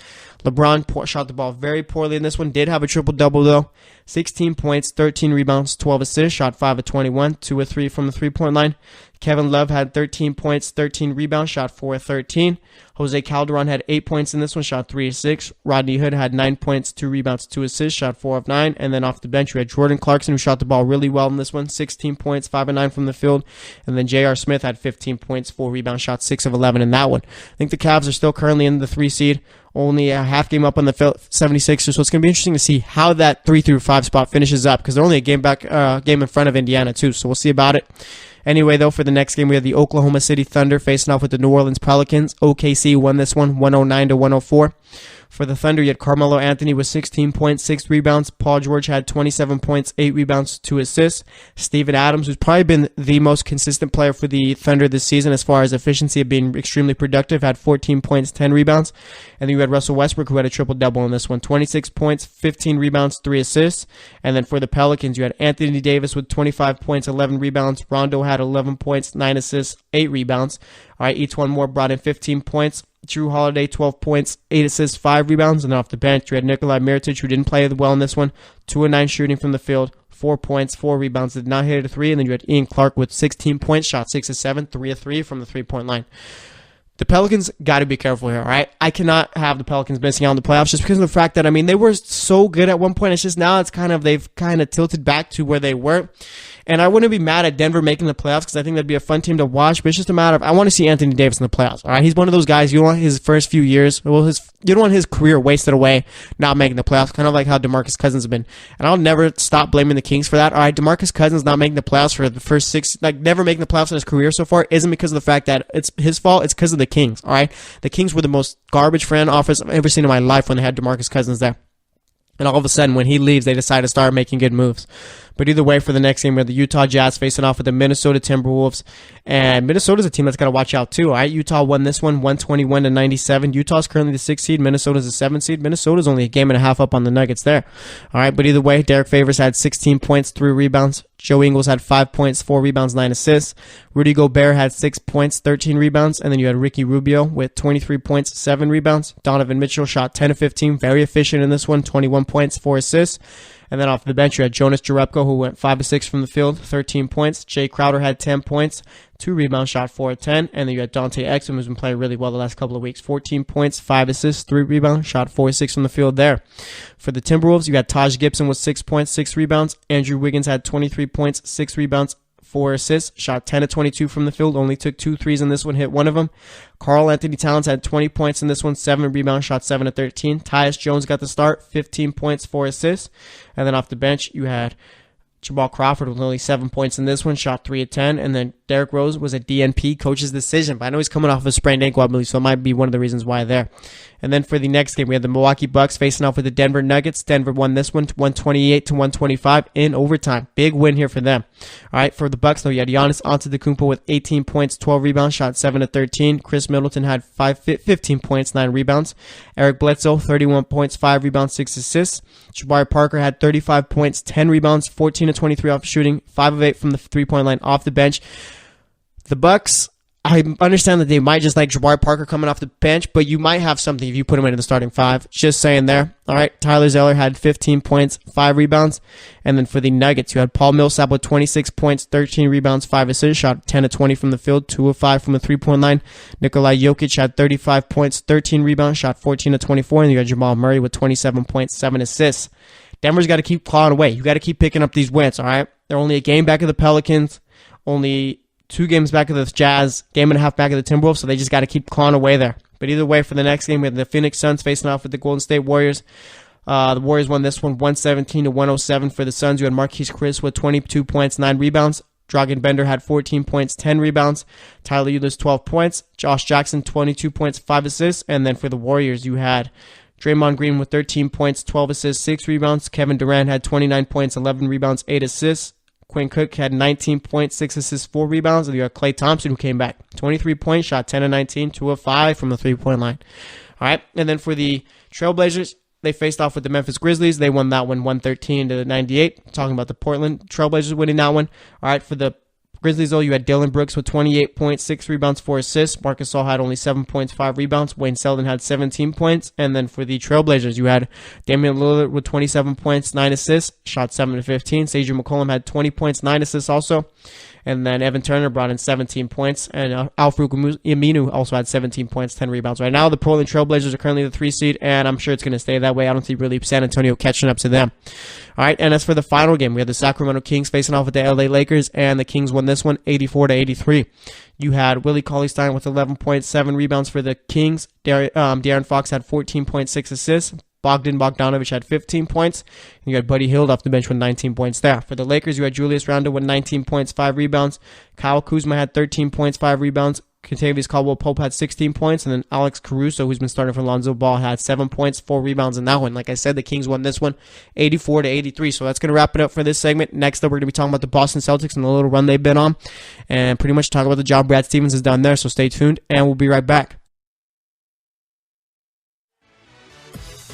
LeBron shot the ball very poorly in this one. Did have a triple-double, though. 16 points, 13 rebounds, 12 assists. Shot 5 of 21, 2 of 3 from the three-point line. Kevin Love had 13 points, 13 rebounds, shot 4 of 13. Jose Calderon had 8 points in this one, shot 3 of 6. Rodney Hood had 9 points, 2 rebounds, 2 assists, shot 4 of 9. And then off the bench, we had Jordan Clarkson, who shot the ball really well in this one, 16 points, 5 of 9 from the field. And then J.R. Smith had 15 points, 4 rebounds, shot 6 of 11 in that one. I think the Cavs are still currently in the 3 seed, only a half game up on the 76ers, so it's going to be interesting to see how that 3 through 5 spot finishes up, because they're only a game in front of Indiana, too, so we'll see about it. Anyway, though, for the next game, we have the Oklahoma City Thunder facing off with the New Orleans Pelicans. OKC won this one, 109-104. For the Thunder, you had Carmelo Anthony with 16 points, 6 rebounds. Paul George had 27 points, 8 rebounds, 2 assists. Steven Adams, who's probably been the most consistent player for the Thunder this season as far as efficiency of being extremely productive, had 14 points, 10 rebounds. And then you had Russell Westbrook, who had a triple-double in this one. 26 points, 15 rebounds, 3 assists. And then for the Pelicans, you had Anthony Davis with 25 points, 11 rebounds. Rondo had 11 points, 9 assists, 8 rebounds. All right, each one more brought in 15 points. Drew Holiday, 12 points, 8 assists, 5 rebounds. And then off the bench, you had Nikolai Mirotic, who didn't play well in this one. 2-9 shooting from the field, 4 points, 4 rebounds, did not hit a 3. And then you had Ian Clark with 16 points, shot 6 of 7, 3 of 3 from the 3-point line. The Pelicans got to be careful here, all right? I cannot have the Pelicans missing out on the playoffs just because of the fact that, I mean, they were so good at one point. It's just now they've kind of tilted back to where they were. And I wouldn't be mad at Denver making the playoffs because I think that'd be a fun team to watch. But it's just a matter of, I want to see Anthony Davis in the playoffs. All right, he's one of those guys, you don't want his first few years, you don't want his career wasted away not making the playoffs, kind of like how DeMarcus Cousins has been. And I'll never stop blaming the Kings for that. All right, DeMarcus Cousins not making the playoffs for the first 6, never making the playoffs in his career so far isn't because of the fact that it's his fault. It's because of the Kings. All right, the Kings were the most garbage front office I've ever seen in my life when they had DeMarcus Cousins there. And all of a sudden, when he leaves, they decide to start making good moves. But either way, for the next game, we have the Utah Jazz facing off with the Minnesota Timberwolves. And Minnesota's a team that's got to watch out, too. All right, Utah won this one, 121-97. Utah's currently the 6th seed. Minnesota's the 7th seed. Minnesota's only a game and a half up on the Nuggets there. All right, but either way, Derek Favors had 16 points, 3 rebounds. Joe Ingles had 5 points, 4 rebounds, 9 assists. Rudy Gobert had 6 points, 13 rebounds. And then you had Ricky Rubio with 23 points, 7 rebounds. Donovan Mitchell shot 10 of 15, very efficient in this one, 21 points, 4 assists. And then off the bench, you had Jonas Jerebko, who went 5 of 6 from the field, 13 points. Jay Crowder had 10 points, 2 rebounds, shot 4 of 10. And then you had Dante Exum, who's been playing really well the last couple of weeks. 14 points, 5 assists, 3 rebounds, shot 4 of 6 from the field there. For the Timberwolves, you had Taj Gibson with 6 points, 6 rebounds. Andrew Wiggins had 23 points, 6 rebounds, 4 assists, shot 10 of 22 from the field, only took 2 threes in this one, hit one of them. Karl Anthony Towns had 20 points in this one, 7 rebounds, shot 7 of 13. Tyus Jones got the start, 15 points, 4 assists. And then off the bench, you had Jamal Crawford with only 7 points in this one, shot 3 of 10. And then Derrick Rose was a DNP, coach's decision. But I know he's coming off a sprained ankle, I believe, so it might be one of the reasons why there. And then for the next game, we had the Milwaukee Bucks facing off with the Denver Nuggets. Denver won this one, 128-125 in overtime. Big win here for them. All right, for the Bucks, though, you had Giannis Antetokounmpo with 18 points, 12 rebounds, shot 7 of 13. Chris Middleton had 15 points, 9 rebounds. Eric Bledsoe, 31 points, 5 rebounds, 6 assists. Jabari Parker had 35 points, 10 rebounds, 14 of 23 off shooting, 5 of 8 from the 3-point line off the bench. The Bucks, I understand that they might just like Jabari Parker coming off the bench, but you might have something if you put him into the starting 5. Just saying there. All right, Tyler Zeller had 15 points, 5 rebounds. And then for the Nuggets, you had Paul Millsap with 26 points, 13 rebounds, 5 assists, shot 10 of 20 from the field, 2 of 5 from the 3-point line. Nikolai Jokic had 35 points, 13 rebounds, shot 14 of 24. And you had Jamal Murray with 27 points, 7 assists. Denver's got to keep clawing away. You got to keep picking up these wins, all right? They're only a game back of the Pelicans, only 2 games back of the Jazz, game and a half back of the Timberwolves, so they just got to keep clawing away there. But either way, for the next game, we have the Phoenix Suns facing off with the Golden State Warriors. The Warriors won this one 117-107 for the Suns. You had Marquise Chris with 22 points, 9 rebounds. Dragan Bender had 14 points, 10 rebounds. Tyler Ulis, 12 points. Josh Jackson, 22 points, 5 assists. And then for the Warriors, you had Draymond Green with 13 points, 12 assists, 6 rebounds. Kevin Durant had 29 points, 11 rebounds, 8 assists. Quinn Cook had 19 points, 6 assists, 4 rebounds. And you had Klay Thompson, who came back. 23 points, shot 10 of 19, 2 of 5 from the 3-point line. All right, and then for the Trailblazers, they faced off with the Memphis Grizzlies. They won that one 113-98. Talking about the Portland Trailblazers winning that one. All right, for the Grizzlies, though, you had Dylan Brooks with 28 points, 6 rebounds, 4 assists. Marc Gasol had only 7 points, 5 rebounds. Wayne Selden had 17 points. And then for the Trailblazers, you had Damian Lillard with 27 points, 9 assists, shot 7 of 15. Sergio McCollum had 20 points, 9 assists also. And then Evan Turner brought in 17 points. And Al-Farouq Aminu also had 17 points, 10 rebounds. Right now, the Portland Trailblazers are currently the 3 seed, and I'm sure it's going to stay that way. I don't see really San Antonio catching up to them. All right, and as for the final game, we have the Sacramento Kings facing off with the LA Lakers, and the Kings won this one 84-83. You had Willie Cauley-Stein with 11.7 rebounds for the Kings. De'Aaron Fox had 14.6 assists. Bogdan Bogdanovic had 15 points. And you had Buddy Hield off the bench with 19 points there. For the Lakers, you had Julius Randle with 19 points, 5 rebounds. Kyle Kuzma had 13 points, 5 rebounds. Kentavious Caldwell-Pope had 16 points, and then Alex Caruso, who's been starting for Lonzo Ball, had 7 points, 4 rebounds in that one. Like I said, the Kings won this one 84-83. So that's going to wrap it up for this segment. Next up, we're going to be talking about the Boston Celtics and the little run they've been on, and pretty much talk about the job Brad Stevens has done there. So stay tuned, and we'll be right back.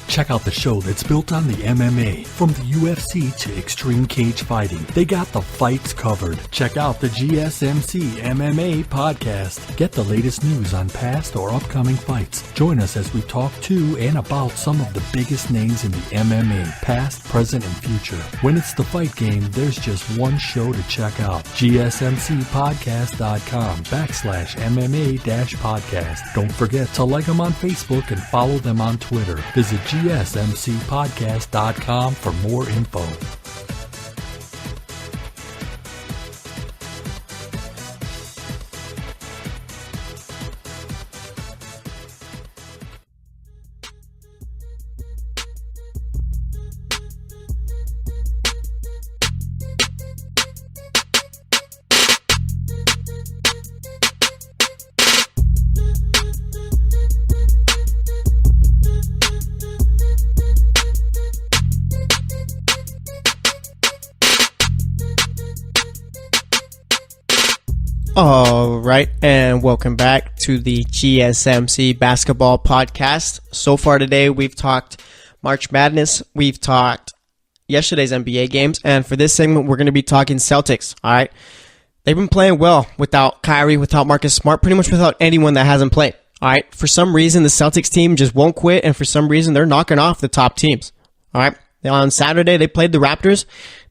Check out the show that's built on the MMA. From the UFC to extreme cage fighting, they got the fights covered. Check out the GSMC MMA podcast. Get the latest news on past or upcoming fights. Join us as we talk to and about some of the biggest names in the MMA, past, present, and future. When it's the fight game, there's just one show to check out. GSMCpodcast.com/MMA-podcast. Don't forget to like them on Facebook and follow them on Twitter. Visit GSMCpodcast.com for more info. All right, and welcome back to the GSMC Basketball Podcast. So far today, we've talked March Madness, we've talked yesterday's NBA games, and for this segment, we're going to be talking Celtics, all right? They've been playing well without Kyrie, without Marcus Smart, pretty much without anyone that hasn't played, all right? For some reason, the Celtics team just won't quit, and for some reason, they're knocking off the top teams, all right? On Saturday, they played the Raptors.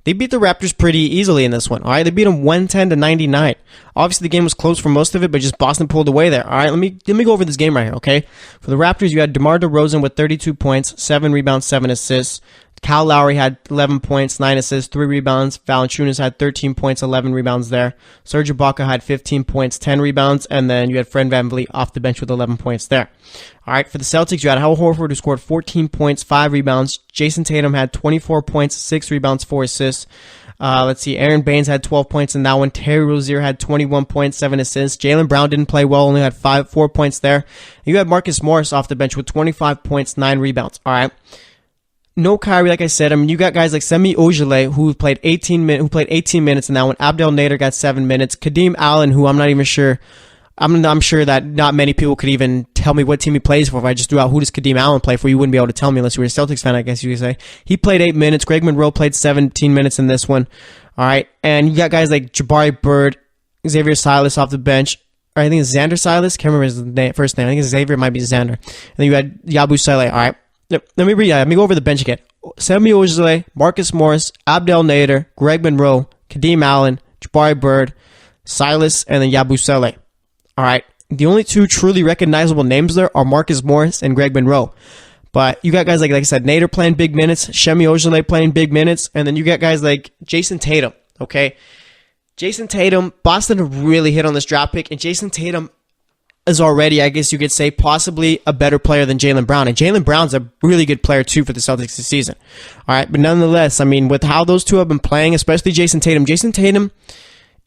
They beat the Raptors pretty easily in this one, all right? They beat them 110-99. Obviously, the game was close for most of it, but just Boston pulled away there, all right? Let me go over this game right here, okay? For the Raptors, you had DeMar DeRozan with 32 points, 7 rebounds, 7 assists. Kyle Lowry had 11 points, 9 assists, 3 rebounds. Valanciunas had 13 points, 11 rebounds there. Serge Ibaka had 15 points, 10 rebounds, and then you had Fred VanVleet off the bench with 11 points there. All right, for the Celtics, you had Al Horford, who scored 14 points, 5 rebounds. Jason Tatum had 24 points, 6 rebounds, 4 assists. Let's see, Aaron Baines had 12 points in that one. Terry Rozier had 21 points, 7 assists. Jaylen Brown didn't play well, only had 4 points there. You had Marcus Morris off the bench with 25 points, 9 rebounds. All right. No Kyrie, like I said. I mean, you got guys like Semi Ojeleye, who played 18 minutes in that one. Abdel Nader got 7 minutes. Kadeem Allen, who I'm not even sure. I'm sure that not many people could even tell me what team he plays for. If I just threw out who does Kadeem Allen play for, you wouldn't be able to tell me unless you were a Celtics fan, I guess you could say. He played 8 minutes. Greg Monroe played 17 minutes in this one. All right. And you got guys like Jabari Bird, Xavier Silas off the bench. Or I think it's Xander Silas. Can't remember his first name. I think it's Xavier. It might be Xander. And then you had Yabu Sele. All right. Let me go over the bench again. Semi Ojeleye, Marcus Morris, Abdel Nader, Greg Monroe, Kadeem Allen, Jabari Bird, Silas, and then Yabu Sele. All right. The only two truly recognizable names there are Marcus Morris and Greg Monroe. But you got guys like I said, Nader playing big minutes, Semi Ojeleye playing big minutes, and then you got guys like Jason Tatum. Okay. Jason Tatum, Boston really hit on this draft pick, and Jason Tatum is already, I guess you could say, possibly a better player than Jaylen Brown. And Jaylen Brown's a really good player, too, for the Celtics this season. All right, but nonetheless, I mean, with how those two have been playing, especially Jason Tatum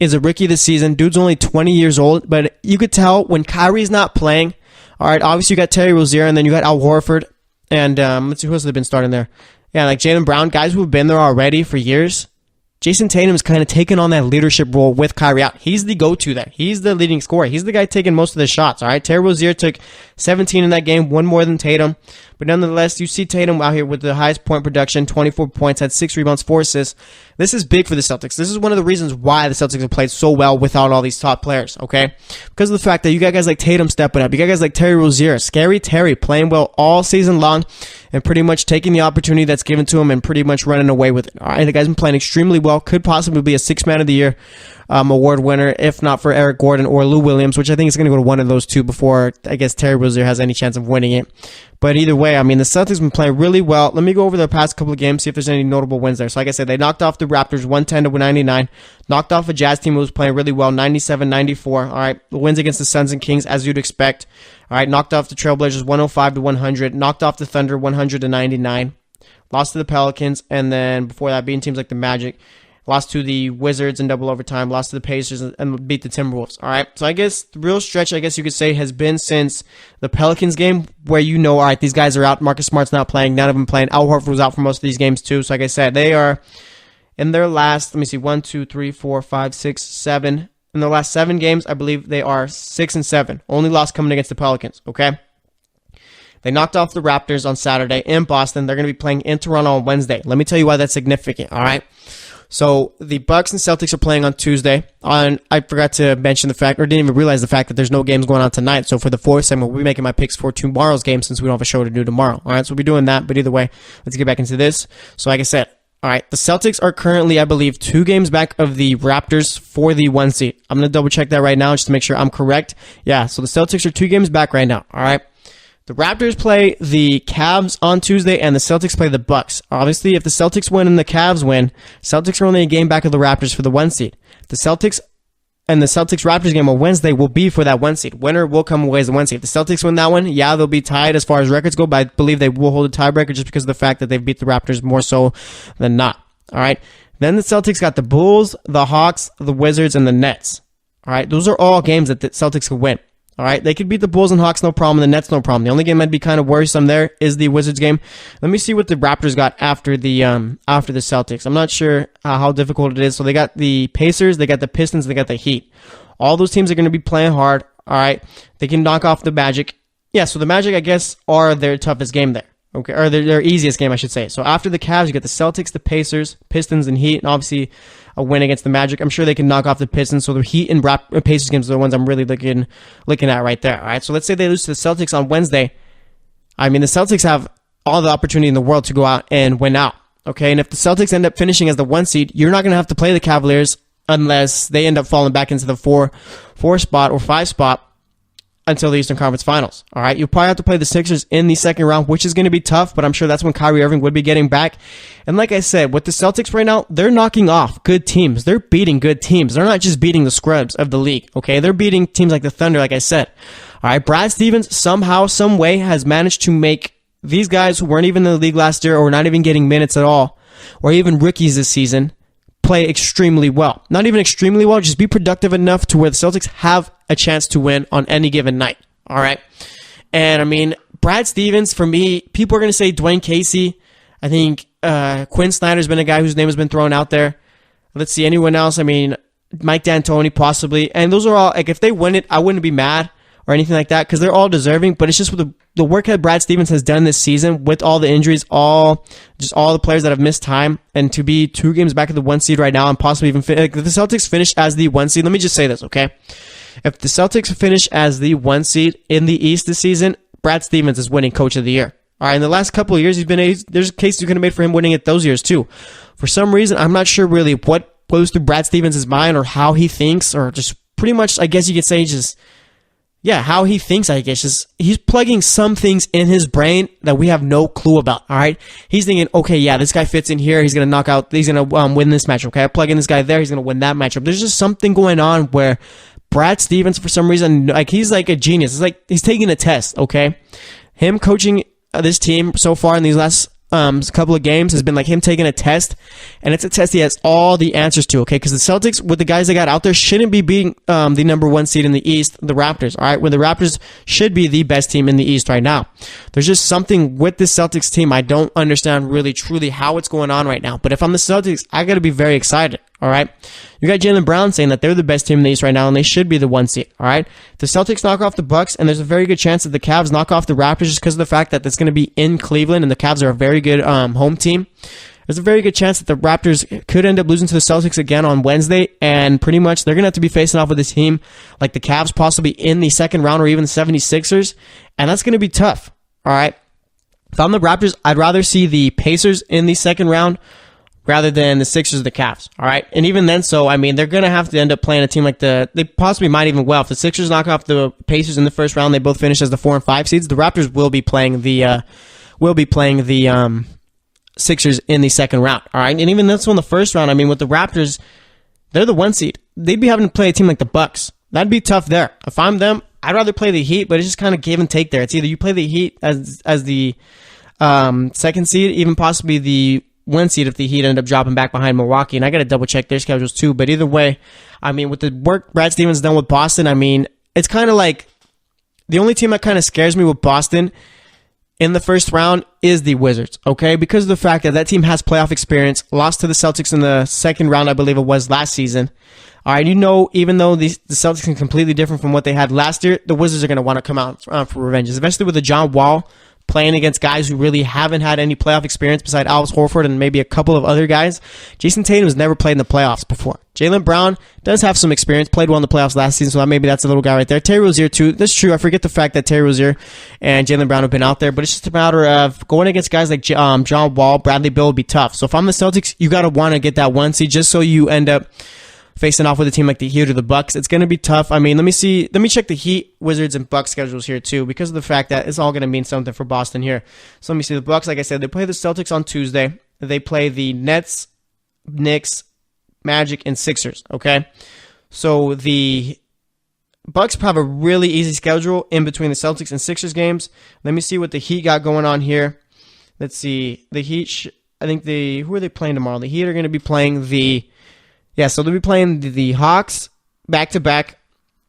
is a rookie this season. Dude's only 20 years old, but you could tell when Kyrie's not playing. All right, obviously you got Terry Rozier, and then you got Al Horford, and let's see who else has been starting there. Yeah, like Jaylen Brown, guys who have been there already for years. Jason Tatum is kind of taking on that leadership role with Kyrie out. He's the go-to there. He's the leading scorer. He's the guy taking most of the shots, all right? Terry Rozier took 17 in that game, one more than Tatum. But nonetheless, you see Tatum out here with the highest point production, 24 points, had 6 rebounds, 4 assists. This is big for the Celtics. This is one of the reasons why the Celtics have played so well without all these top players, okay? Because of the fact that you got guys like Tatum stepping up. You got guys like Terry Rozier, Scary Terry, playing well all season long and pretty much taking the opportunity that's given to him and pretty much running away with it. All right, the guy's been playing extremely well. Could possibly be a 6th Man of the Year award winner, if not for Eric Gordon or Lou Williams, which I think is going to go to one of those two before, I guess, Terry Rozier has any chance of winning it. But either way, I mean, the Celtics have been playing really well. Let me go over the past couple of games, see if there's any notable wins there. So like I said, they knocked off the Raptors 110-99, knocked off a Jazz team who was playing really well, 97-94. All right, the wins against the Suns and Kings, as you'd expect. All right, knocked off the Trailblazers 105-100, knocked off the Thunder 100-99, lost to the Pelicans, and then before that, beating teams like the Magic. lost to the Wizards in double overtime, lost to the Pacers, and beat the Timberwolves. All right, so I guess the real stretch, I guess you could say, has been since the Pelicans game, where all right, these guys are out. Marcus Smart's not playing. None of them playing. Al Horford was out for most of these games too. So like I said, they are in their last, let me see, 1, 2, 3, 4, 5, 6, 7. In the last 7 games, I believe they are 6-7. Only loss coming against the Pelicans. Okay. They knocked off the Raptors on Saturday in Boston. They're going to be playing in Toronto on Wednesday. Let me tell you why that's significant, all right? So the Bucks and Celtics are playing on Tuesday. I forgot to mention the fact, or didn't even realize the fact that there's no games going on tonight. So for the fourth segment, we'll be making my picks for tomorrow's game since we don't have a show to do tomorrow. All right, so we'll be doing that. But either way, let's get back into this. So like I said, all right, the Celtics are currently, I believe, 2 games back of the Raptors for the 1 seed. I'm going to double check that right now just to make sure I'm correct. Yeah, so the Celtics are 2 games back right now, all right? The Raptors play the Cavs on Tuesday, and the Celtics play the Bucks. Obviously, if the Celtics win and the Cavs win, Celtics are only a game back of the Raptors for the 1 seed. The Celtics and the Celtics-Raptors game on Wednesday will be for that 1 seed. Winner will come away as the 1 seed. If the Celtics win that one, yeah, they'll be tied as far as records go, but I believe they will hold a tiebreaker just because of the fact that they've beat the Raptors more so than not. All right. Then the Celtics got the Bulls, the Hawks, the Wizards, and the Nets. All right. Those are all games that the Celtics could win. All right, they could beat the Bulls and Hawks, no problem. The Nets, no problem. The only game I'd be kind of worrisome there is the Wizards game. Let me see what the Raptors got after the Celtics. I'm not sure how difficult it is. So they got the Pacers, they got the Pistons, they got the Heat. All those teams are going to be playing hard. All right, they can knock off the Magic. Yeah, so the Magic, I guess, are their toughest game there. Okay, or their easiest game, I should say. So after the Cavs, you get the Celtics, the Pacers, Pistons, and Heat, and obviously a win against the Magic. I'm sure they can knock off the Pistons. So the Heat and Pacers games are the ones I'm really looking at right there. All right, so let's say they lose to the Celtics on Wednesday. I mean, the Celtics have all the opportunity in the world to go out and win out. Okay, and if the Celtics end up finishing as the 1 seed, you're not going to have to play the Cavaliers unless they end up falling back into the 4 spot or 5 spot until the Eastern Conference Finals. All right, you'll probably have to play the Sixers in the second round, which is going to be tough, but I'm sure that's when Kyrie Irving would be getting back. And like I said, with the Celtics right now, they're knocking off good teams. They're beating good teams. They're not just beating the scrubs of the league, okay? They're beating teams like the Thunder, like I said. All right, Brad Stevens somehow, some way has managed to make these guys who weren't even in the league last year or not even getting minutes at all, or even rookies this season, play extremely well. Not even extremely well, just be productive enough to where the Celtics have a chance to win on any given night. All right. And I mean, Brad Stevens, for me, people are going to say Dwayne Casey. I think Quinn Snyder's been a guy whose name has been thrown out there. Let's see, anyone else? I mean, Mike D'Antoni possibly. And those are all, like, if they win it, I wouldn't be mad or anything like that because they're all deserving. But it's just with the work that Brad Stevens has done this season with all the injuries, all the players that have missed time, and to be 2 games back at the 1 seed right now and possibly even if the Celtics finish as the 1 seed, let me just say this, okay? If the Celtics finish as the 1 seed in the East this season, Brad Stevens is winning Coach of the Year. All right, in the last couple of years, there's a case you could have made for him winning it those years too. For some reason, I'm not sure really what goes through Brad Stevens' mind or how he thinks, or just pretty much, I guess you could say, how he thinks, I guess. He's plugging some things in his brain that we have no clue about, all right? He's thinking, okay, yeah, this guy fits in here. He's going to win this matchup, okay? I plug in this guy there. He's going to win that matchup. There's just something going on where Brad Stevens, for some reason, like, he's like a genius. It's like he's taking a test, okay? Him coaching this team so far in these last couple of games has been like him taking a test, and it's a test he has all the answers to, okay? Because the Celtics, with the guys they got out there, shouldn't be beating the number 1 seed in the East, the Raptors, all right? When the Raptors should be the best team in the East right now. There's just something with this Celtics team I don't understand really, truly how it's going on right now. But if I'm the Celtics, I got to be very excited, all right? You got Jaylen Brown saying that they're the best team in the East right now, and they should be the 1 seed, all right? The Celtics knock off the Bucks, and there's a very good chance that the Cavs knock off the Raptors just because of the fact that it's going to be in Cleveland, and the Cavs are a very good home team. There's a very good chance that the Raptors could end up losing to the Celtics again on Wednesday, and pretty much they're going to have to be facing off with a team like the Cavs possibly in the second round or even the 76ers, and that's going to be tough, all right? If I'm the Raptors, I'd rather see the Pacers in the second round rather than the Sixers or the Cavs, all right? And even then, so, I mean, they're going to have to end up playing a team like they possibly might even well. If the Sixers knock off the Pacers in the first round, they both finish as the 4 and 5 seeds, the Raptors will be playing the Sixers in the second round, all right? And even that's in the first round, I mean, with the Raptors, they're the 1 seed. They'd be having to play a team like the Bucks. That'd be tough there. If I'm them, I'd rather play the Heat, but it's just kind of give and take there. It's either you play the Heat as the second seed, even possibly the 1 seed if the Heat end up dropping back behind Milwaukee. And I got to double check their schedules too. But either way, I mean, with the work Brad Stevens done with Boston, I mean, it's kind of like the only team that kind of scares me with Boston in the first round is the Wizards, okay? Because of the fact that team has playoff experience, lost to the Celtics in the second round, I believe it was last season. All right, even though the Celtics are completely different from what they had last year, the Wizards are going to want to come out for revenge, especially with the John Wall playing against guys who really haven't had any playoff experience beside Al Horford and maybe a couple of other guys. Jason Tatum has never played in the playoffs before. Jaylen Brown does have some experience, played well in the playoffs last season, so maybe that's a little guy right there. Terry Rozier, too. That's true. I forget the fact that Terry Rozier and Jaylen Brown have been out there, but it's just a matter of going against guys like John Wall, Bradley Beal would be tough. So if I'm the Celtics, you got to want to get that 1 seed just so you end up facing off with a team like the Heat or the Bucks. It's going to be tough. I mean, let me check the Heat, Wizards, and Bucks schedules here too, because of the fact that it's all going to mean something for Boston here. So let me see. The Bucks, like I said, they play the Celtics on Tuesday. They play the Nets, Knicks, Magic, and Sixers, okay? So the Bucks have a really easy schedule in between the Celtics and Sixers games. Let me see what the Heat got going on here. Let's see. The Heat, who are they playing tomorrow? The Heat are going to be playing so they'll be playing the Hawks back-to-back.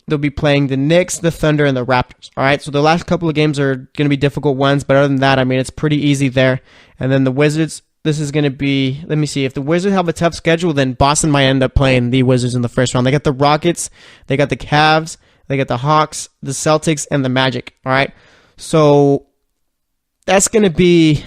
They'll be playing the Knicks, the Thunder, and the Raptors. All right, so the last couple of games are going to be difficult ones, but other than that, I mean, it's pretty easy there. And then the Wizards, this is going to be, let me see, if the Wizards have a tough schedule, then Boston might end up playing the Wizards in the first round. They got the Rockets, they got the Cavs, they got the Hawks, the Celtics, and the Magic. All right, so that's going to be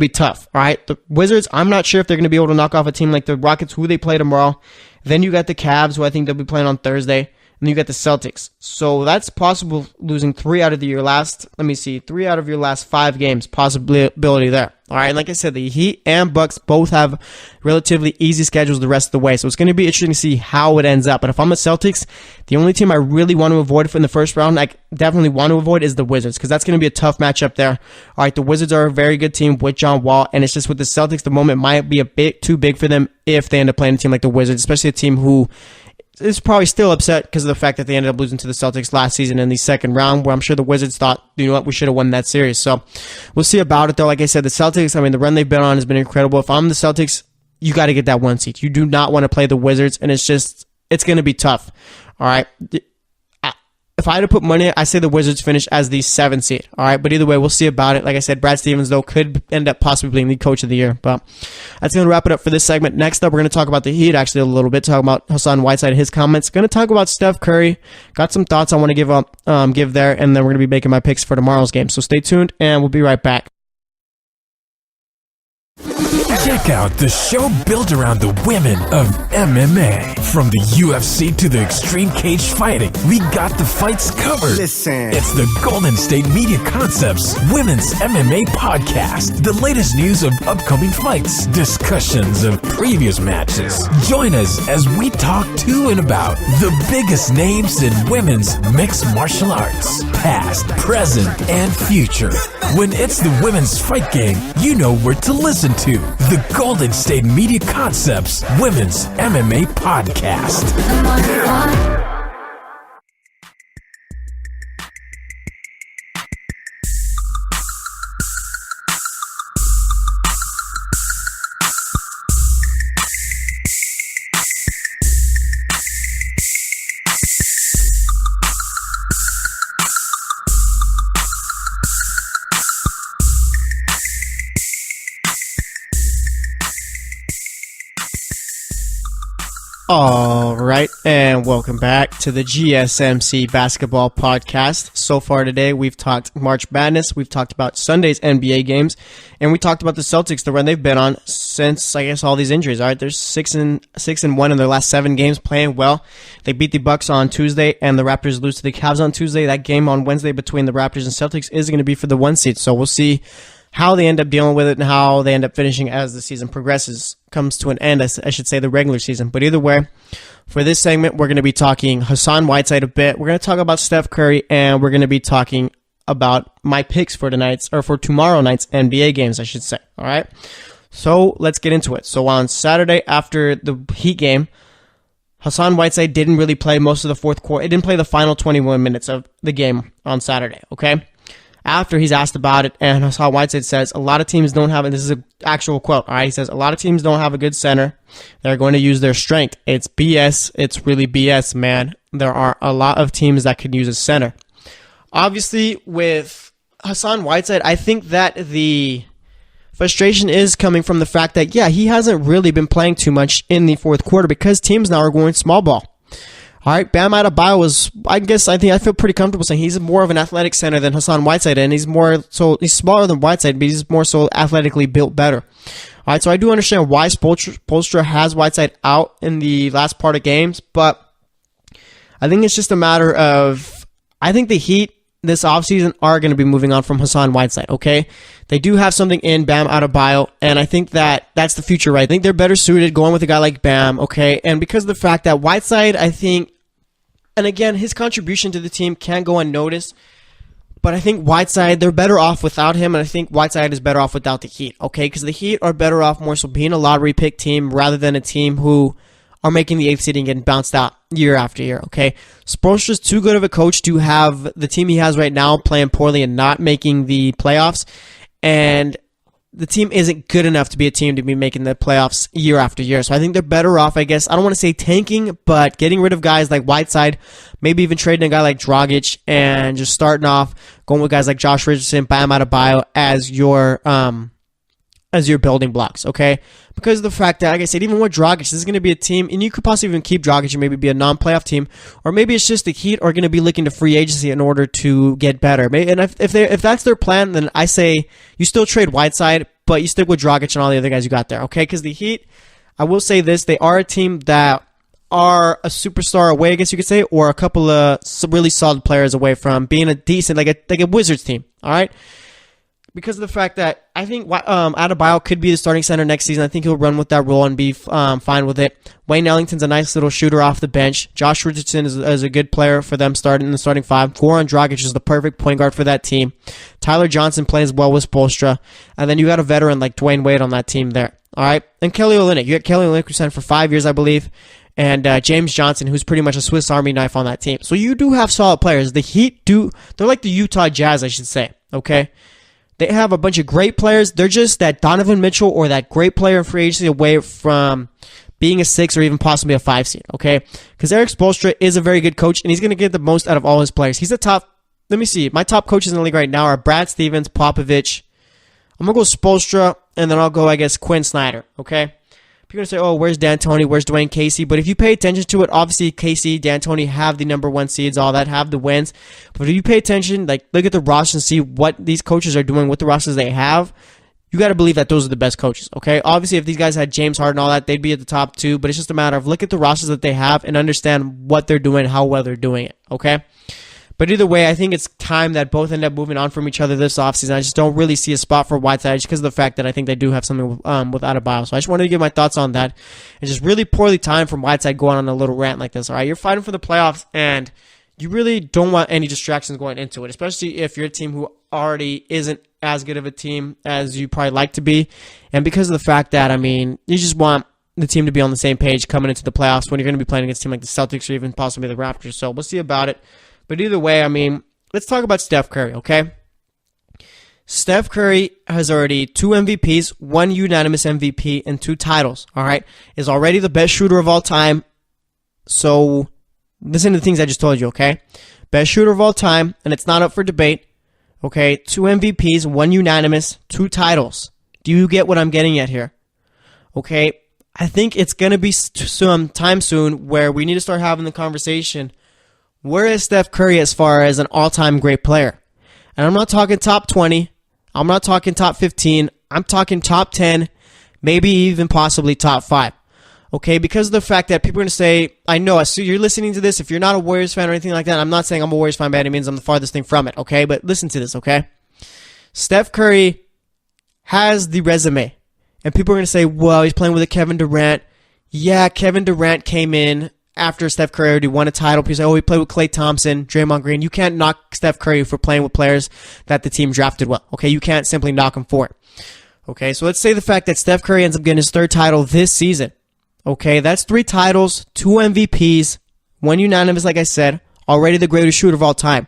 tough, all right? The Wizards, I'm not sure if they're going to be able to knock off a team like the Rockets, who they play tomorrow. Then you got the Cavs, who I think they'll be playing on Thursday. And then you got the Celtics. So that's possible losing 3 out of your last 5 games, possibility there. All right, like I said, the Heat and Bucks both have relatively easy schedules the rest of the way. So it's going to be interesting to see how it ends up. But if I'm the Celtics, the only team I really want to avoid in the first round, I definitely want to avoid, is the Wizards, because that's going to be a tough matchup there. All right, the Wizards are a very good team with John Wall, and it's just with the Celtics, the moment might be a bit too big for them if they end up playing a team like the Wizards, especially a team who is probably still upset because of the fact that they ended up losing to the Celtics last season in the second round, where I'm sure the Wizards thought, you know what, we should have won that series. So we'll see about it, though. Like I said, the Celtics, I mean, the run they've been on has been incredible. If I'm the Celtics, you got to get that 1 seed. You do not want to play the Wizards, and it's going to be tough. All right. If I had to put money, I say the Wizards finish as the 7th seed. All right, but either way, we'll see about it. Like I said, Brad Stevens, though, could end up possibly being the coach of the year. But that's going to wrap it up for this segment. Next up, we're going to talk about the Heat, actually, a little bit, talk about Hassan Whiteside, his comments. Going to talk about Steph Curry. Got some thoughts I want to give there, and then we're going to be making my picks for tomorrow's game. So stay tuned, and we'll be right back. Check out the show built around the women of MMA. From the UFC to the extreme cage fighting, we got the fights covered. Listen. It's the Golden State Media Concepts Women's MMA Podcast. The latest news of upcoming fights, discussions of previous matches. Join us as we talk to and about the biggest names in women's mixed martial arts, past, present, and future. When it's the women's fight game, you know where to listen to. The Golden State Media Concepts Women's MMA Podcast. All right, and welcome back to the GSMC Basketball Podcast. So far today, we've talked March Madness, we've talked about Sunday's NBA games, and we talked about the Celtics, the run they've been on since, I guess, all these injuries. All right, they're 6-1 in their last 7 games, playing well. They beat the Bucks on Tuesday, and the Raptors lose to the Cavs on Tuesday. That game on Wednesday between the Raptors and Celtics is going to be for the 1 seed, so we'll see how they end up dealing with it and how they end up finishing as the season progresses, comes to an end, I should say, the regular season. But either way, for this segment, we're going to be talking Hassan Whiteside a bit. We're going to talk about Steph Curry, and we're going to be talking about my picks for tomorrow night's NBA games, I should say. All right. So let's get into it. So on Saturday after the Heat game, Hassan Whiteside didn't really play most of the fourth quarter. It didn't play the final 21 minutes of the game on Saturday. Okay. after he's asked about it, and Hassan Whiteside says, a lot of teams don't have, and this is an actual quote, all right? He says, a lot of teams don't have a good center. They're going to use their strength. It's BS. It's really BS, man. There are a lot of teams that could use a center. Obviously, with Hassan Whiteside, I think that the frustration is coming from the fact that, yeah, he hasn't really been playing too much in the fourth quarter because teams now are going small ball. All right, Bam Adebayo was, I feel pretty comfortable saying he's more of an athletic center than Hassan Whiteside, and he's smaller than Whiteside, but he's more so athletically built better. All right, so I do understand why Spoelstra has Whiteside out in the last part of games, but I think it's just a matter of, I think the Heat this offseason are going to be moving on from Hassan Whiteside, okay? They do have something in Bam Adebayo, and I think that that's the future, right? I think they're better suited going with a guy like Bam, okay? And because of the fact that Whiteside, I think, and again, his contribution to the team can go unnoticed, but I think Whiteside, they're better off without him, and I think Whiteside is better off without the Heat, okay? Because the Heat are better off more so being a lottery pick team rather than a team who are making the 8th seed and getting bounced out year after year, okay? Spoelstra's too good of a coach to have the team he has right now playing poorly and not making the playoffs, and the team isn't good enough to be a team to be making the playoffs year after year. So I think they're better off, I guess. I don't want to say tanking, but getting rid of guys like Whiteside, maybe even trading a guy like Dragic, and just starting off going with guys like Josh Richardson, Bam Adebayo as your building blocks, okay? Because of the fact that, like I said, even with Dragic, this is going to be a team, and you could possibly even keep Dragic and maybe be a non-playoff team, or maybe it's just the Heat are going to be looking to free agency in order to get better. And if that's their plan, then I say you still trade Whiteside, but you stick with Dragic and all the other guys you got there, okay? Because the Heat, I will say this, they are a team that are a superstar away, I guess you could say, or a couple of really solid players away from being a decent, like a Wizards team, all right? Because of the fact that I think Adebayo could be the starting center next season. I think he'll run with that role and be fine with it. Wayne Ellington's a nice little shooter off the bench. Josh Richardson is a good player for them starting in the starting five. Goran Dragic is the perfect point guard for that team. Tyler Johnson plays well with Spoelstra. And then you got a veteran like Dwayne Wade on that team there. All right? And Kelly Olynyk. You got Kelly Olynyk who signed for 5 years, I believe. And James Johnson, who's pretty much a Swiss Army knife on that team. So you do have solid players. The Heat they're like the Utah Jazz, I should say. Okay? They have a bunch of great players. They're just that Donovan Mitchell or that great player in free agency away from being a 6 or even possibly a 5 seed, okay? Because Erik Spoelstra is a very good coach, and he's going to get the most out of all his players. He's let me see. My top coaches in the league right now are Brad Stevens, Popovich. I'm going to go Spoelstra, and then I'll go, I guess, Quinn Snyder, okay? People are going to say, oh, where's D'Antoni? Where's Dwayne Casey? But if you pay attention to it, obviously Casey, D'Antoni have the number 1 seeds, all that, have the wins. But if you pay attention, like look at the roster and see what these coaches are doing with the rosters they have, you got to believe that those are the best coaches, okay? Obviously, if these guys had James Harden and all that, they'd be at the top 2. But it's just a matter of look at the rosters that they have and understand what they're doing, how well they're doing it, okay? But either way, I think it's time that both end up moving on from each other this offseason. I just don't really see a spot for Whiteside just because of the fact that I think they do have something with Adebayo. So I just wanted to give my thoughts on that. It's just really poorly timed from Whiteside going on a little rant like this. All right, you're fighting for the playoffs, and you really don't want any distractions going into it, especially if you're a team who already isn't as good of a team as you probably like to be. And because of the fact that, I mean, you just want the team to be on the same page coming into the playoffs when you're going to be playing against a team like the Celtics or even possibly the Raptors. So we'll see about it. But either way, I mean, let's talk about Steph Curry, okay? Steph Curry has already 2 MVPs, 1 unanimous MVP, and 2 titles, all right? Is already the best shooter of all time. So listen to the things I just told you, okay? Best shooter of all time, and it's not up for debate, okay? 2 MVPs, 1 unanimous, 2 titles. Do you get what I'm getting at here? Okay? I think it's going to be some time soon where we need to start having the conversation. Where is Steph Curry as far as an all-time great player? And I'm not talking top 20. I'm not talking top 15. I'm talking top 10, maybe even possibly top 5. Okay, because of the fact that people are going to say, I know, so you're listening to this, if you're not a Warriors fan or anything like that, I'm not saying I'm a Warriors fan by any means, I'm the farthest thing from it, okay? But listen to this, okay? Steph Curry has the resume. And people are going to say, well, he's playing with a Kevin Durant. Yeah, Kevin Durant came in after Steph Curry already won a title. People say, oh, he played with Klay Thompson, Draymond Green. You can't knock Steph Curry for playing with players that the team drafted well. Okay, you can't simply knock him for it. Okay, so let's say the fact that Steph Curry ends up getting his 3rd title this season. Okay, that's 3 titles, 2 MVPs, 1 unanimous, like I said, already the greatest shooter of all time.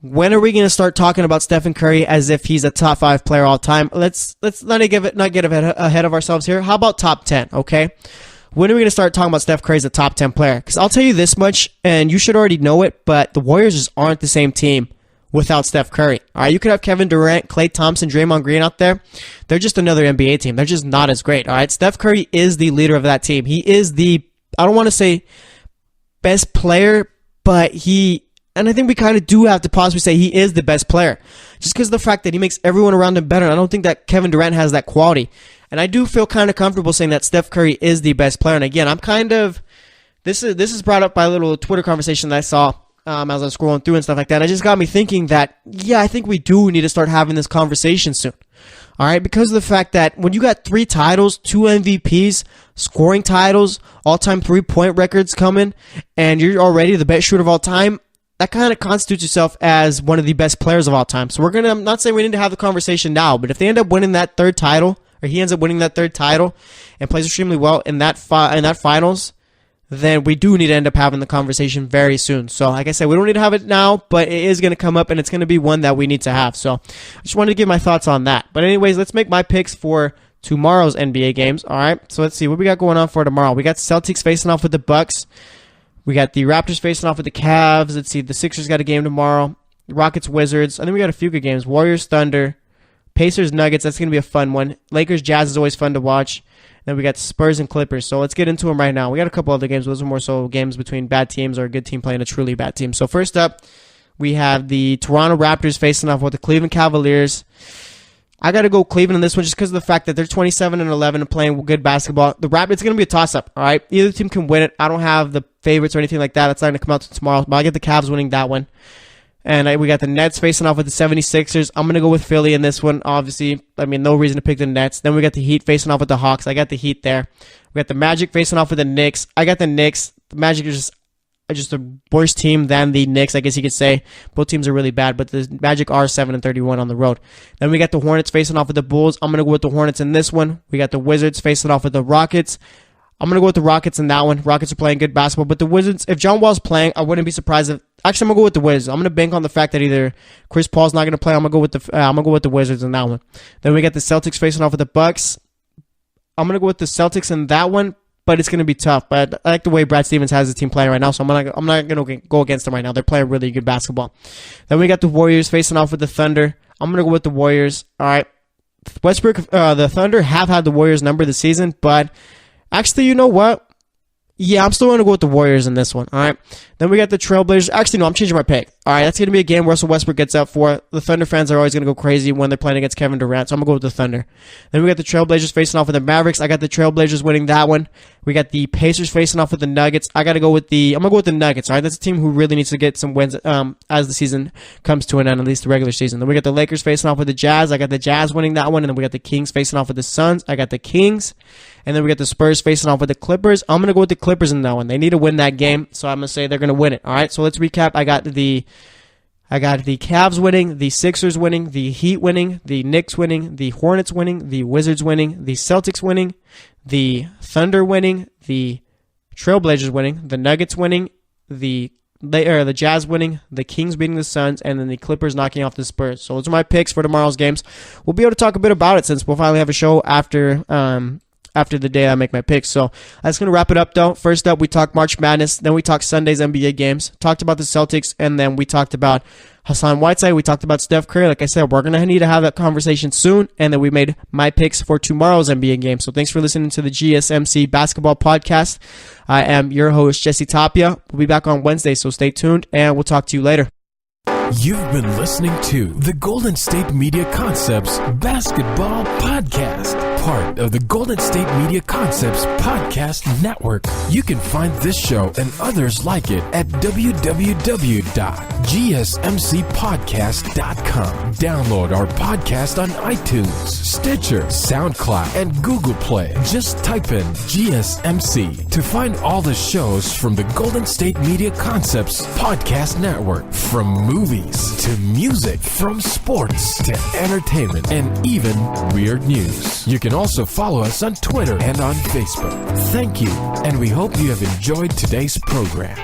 when are we going to start talking about Stephen Curry as if he's a top 5 player all time? Let's not get ahead of ourselves here. How about top 10, okay? When are we going to start talking about Steph Curry as a top 10 player? Because I'll tell you this much, and you should already know it, but the Warriors just aren't the same team without Steph Curry. All right, you could have Kevin Durant, Klay Thompson, Draymond Green out there. They're just another NBA team. They're just not as great. All right, Steph Curry is the leader of that team. He is the, I don't want to say best player, but and I think we kind of do have to possibly say he is the best player. Just because of the fact that he makes everyone around him better. And I don't think that Kevin Durant has that quality. And I do feel kind of comfortable saying that Steph Curry is the best player. And again, I'm kind of, this is brought up by a little Twitter conversation that I saw as I was scrolling through and stuff like that. It just got me thinking that, yeah, I think we do need to start having this conversation soon. All right, because of the fact that when you got 3 titles, 2 MVPs, scoring titles, all-time 3-point records coming, and you're already the best shooter of all time, that kind of constitutes yourself as one of the best players of all time. So I'm not saying we need to have the conversation now, but if they end up winning that 3rd title, or he ends up winning that 3rd title and plays extremely well in that finals, then we do need to end up having the conversation very soon. So like I said, we don't need to have it now, but it is going to come up, and it's going to be one that we need to have. So I just wanted to give my thoughts on that. But anyways, let's make my picks for tomorrow's NBA games. All right, so let's see what we got going on for tomorrow. We got Celtics facing off with the Bucks. We got the Raptors facing off with the Cavs. Let's see, the Sixers got a game tomorrow. Rockets, Wizards. I think we got a few good games. Warriors, Thunder. Pacers, Nuggets. That's going to be a fun one. Lakers, Jazz is always fun to watch. Then we got Spurs and Clippers. So let's get into them right now. We got a couple other games. Those are more so games between bad teams or a good team playing a truly bad team. So first up, we have the Toronto Raptors facing off with the Cleveland Cavaliers. I got to go Cleveland in this one just because of the fact that they're 27-11 and playing good basketball. The Raptors, it's going to be a toss-up, all right? Either team can win it. I don't have the favorites or anything like that. That's not going to come out tomorrow, but I get the Cavs winning that one. And we got the Nets facing off with the 76ers. I'm going to go with Philly in this one, obviously. I mean, no reason to pick the Nets. Then we got the Heat facing off with the Hawks. I got the Heat there. We got the Magic facing off with the Knicks. I got the Knicks. The Magic is just a worse team than the Knicks, I guess you could say. Both teams are really bad, but the Magic are 7-31 on the road. Then we got the Hornets facing off with the Bulls. I'm going to go with the Hornets in this one. We got the Wizards facing off with the Rockets. I'm going to go with the Rockets in that one. Rockets are playing good basketball, but the Wizards, if John Wall's playing, I wouldn't be surprised if... Actually, I'm going to go with the Wizards. I'm going to bank on the fact that either Chris Paul's not going to play. I'm going to go with the Wizards in that one. Then we got the Celtics facing off with the Bucks. I'm going to go with the Celtics in that one, but it's going to be tough. But I like the way Brad Stevens has his team playing right now, so I'm not going to go against them right now. They're playing really good basketball. Then we got the Warriors facing off with the Thunder. I'm going to go with the Warriors. All right. The Thunder have had the Warriors number this season, but actually, you know what? Yeah, I'm still going to go with the Warriors in this one, all right? Then we got the Trailblazers. Actually, no, I'm changing my pick. All right, that's going to be a game Russell Westbrook gets up for. The Thunder fans are always going to go crazy when they're playing against Kevin Durant, so I'm going to go with the Thunder. Then we got the Trailblazers facing off with the Mavericks. I got the Trailblazers winning that one. We got the Pacers facing off with the Nuggets. I'm going to go with the Nuggets, all right? That's a team who really needs to get some wins as the season comes to an end, at least the regular season. Then we got the Lakers facing off with the Jazz. I got the Jazz winning that one. And then we got the Kings facing off with the Suns. I got the Kings. And then we got the Spurs facing off with the Clippers. I'm going to go with the Clippers in that one. They need to win that game, so I'm going to say they're going to win it. All right, so let's recap. I got the Cavs winning, the Sixers winning, the Heat winning, the Knicks winning, the Hornets winning, the Wizards winning, the Celtics winning, the Thunder winning, the Trailblazers winning, the Nuggets winning, the Jazz winning, the Kings beating the Suns, and then the Clippers knocking off the Spurs. So those are my picks for tomorrow's games. We'll be able to talk a bit about it since we'll finally have a show after the day I make my picks. So that's going to wrap it up, though. First up, we talked March Madness. Then we talked Sunday's NBA games. Talked about the Celtics, and then we talked about Hassan Whiteside. We talked about Steph Curry. Like I said, we're going to need to have that conversation soon, and then we made my picks for tomorrow's NBA game. So thanks for listening to the GSMC Basketball Podcast. I am your host, Jesse Tapia. We'll be back on Wednesday, so stay tuned, and we'll talk to you later. You've been listening to the Golden State Media Concepts Basketball Podcast, part of the Golden State Media Concepts Podcast Network. You can find this show and others like it at www.gsmcpodcast.com. Download our podcast on iTunes, Stitcher, SoundCloud, and Google Play. Just type in GSMC to find all the shows from the Golden State Media Concepts Podcast Network, from movies to music, from sports to entertainment, and even weird news. You can also follow us on Twitter and on Facebook. Thank you, and we hope you have enjoyed today's program.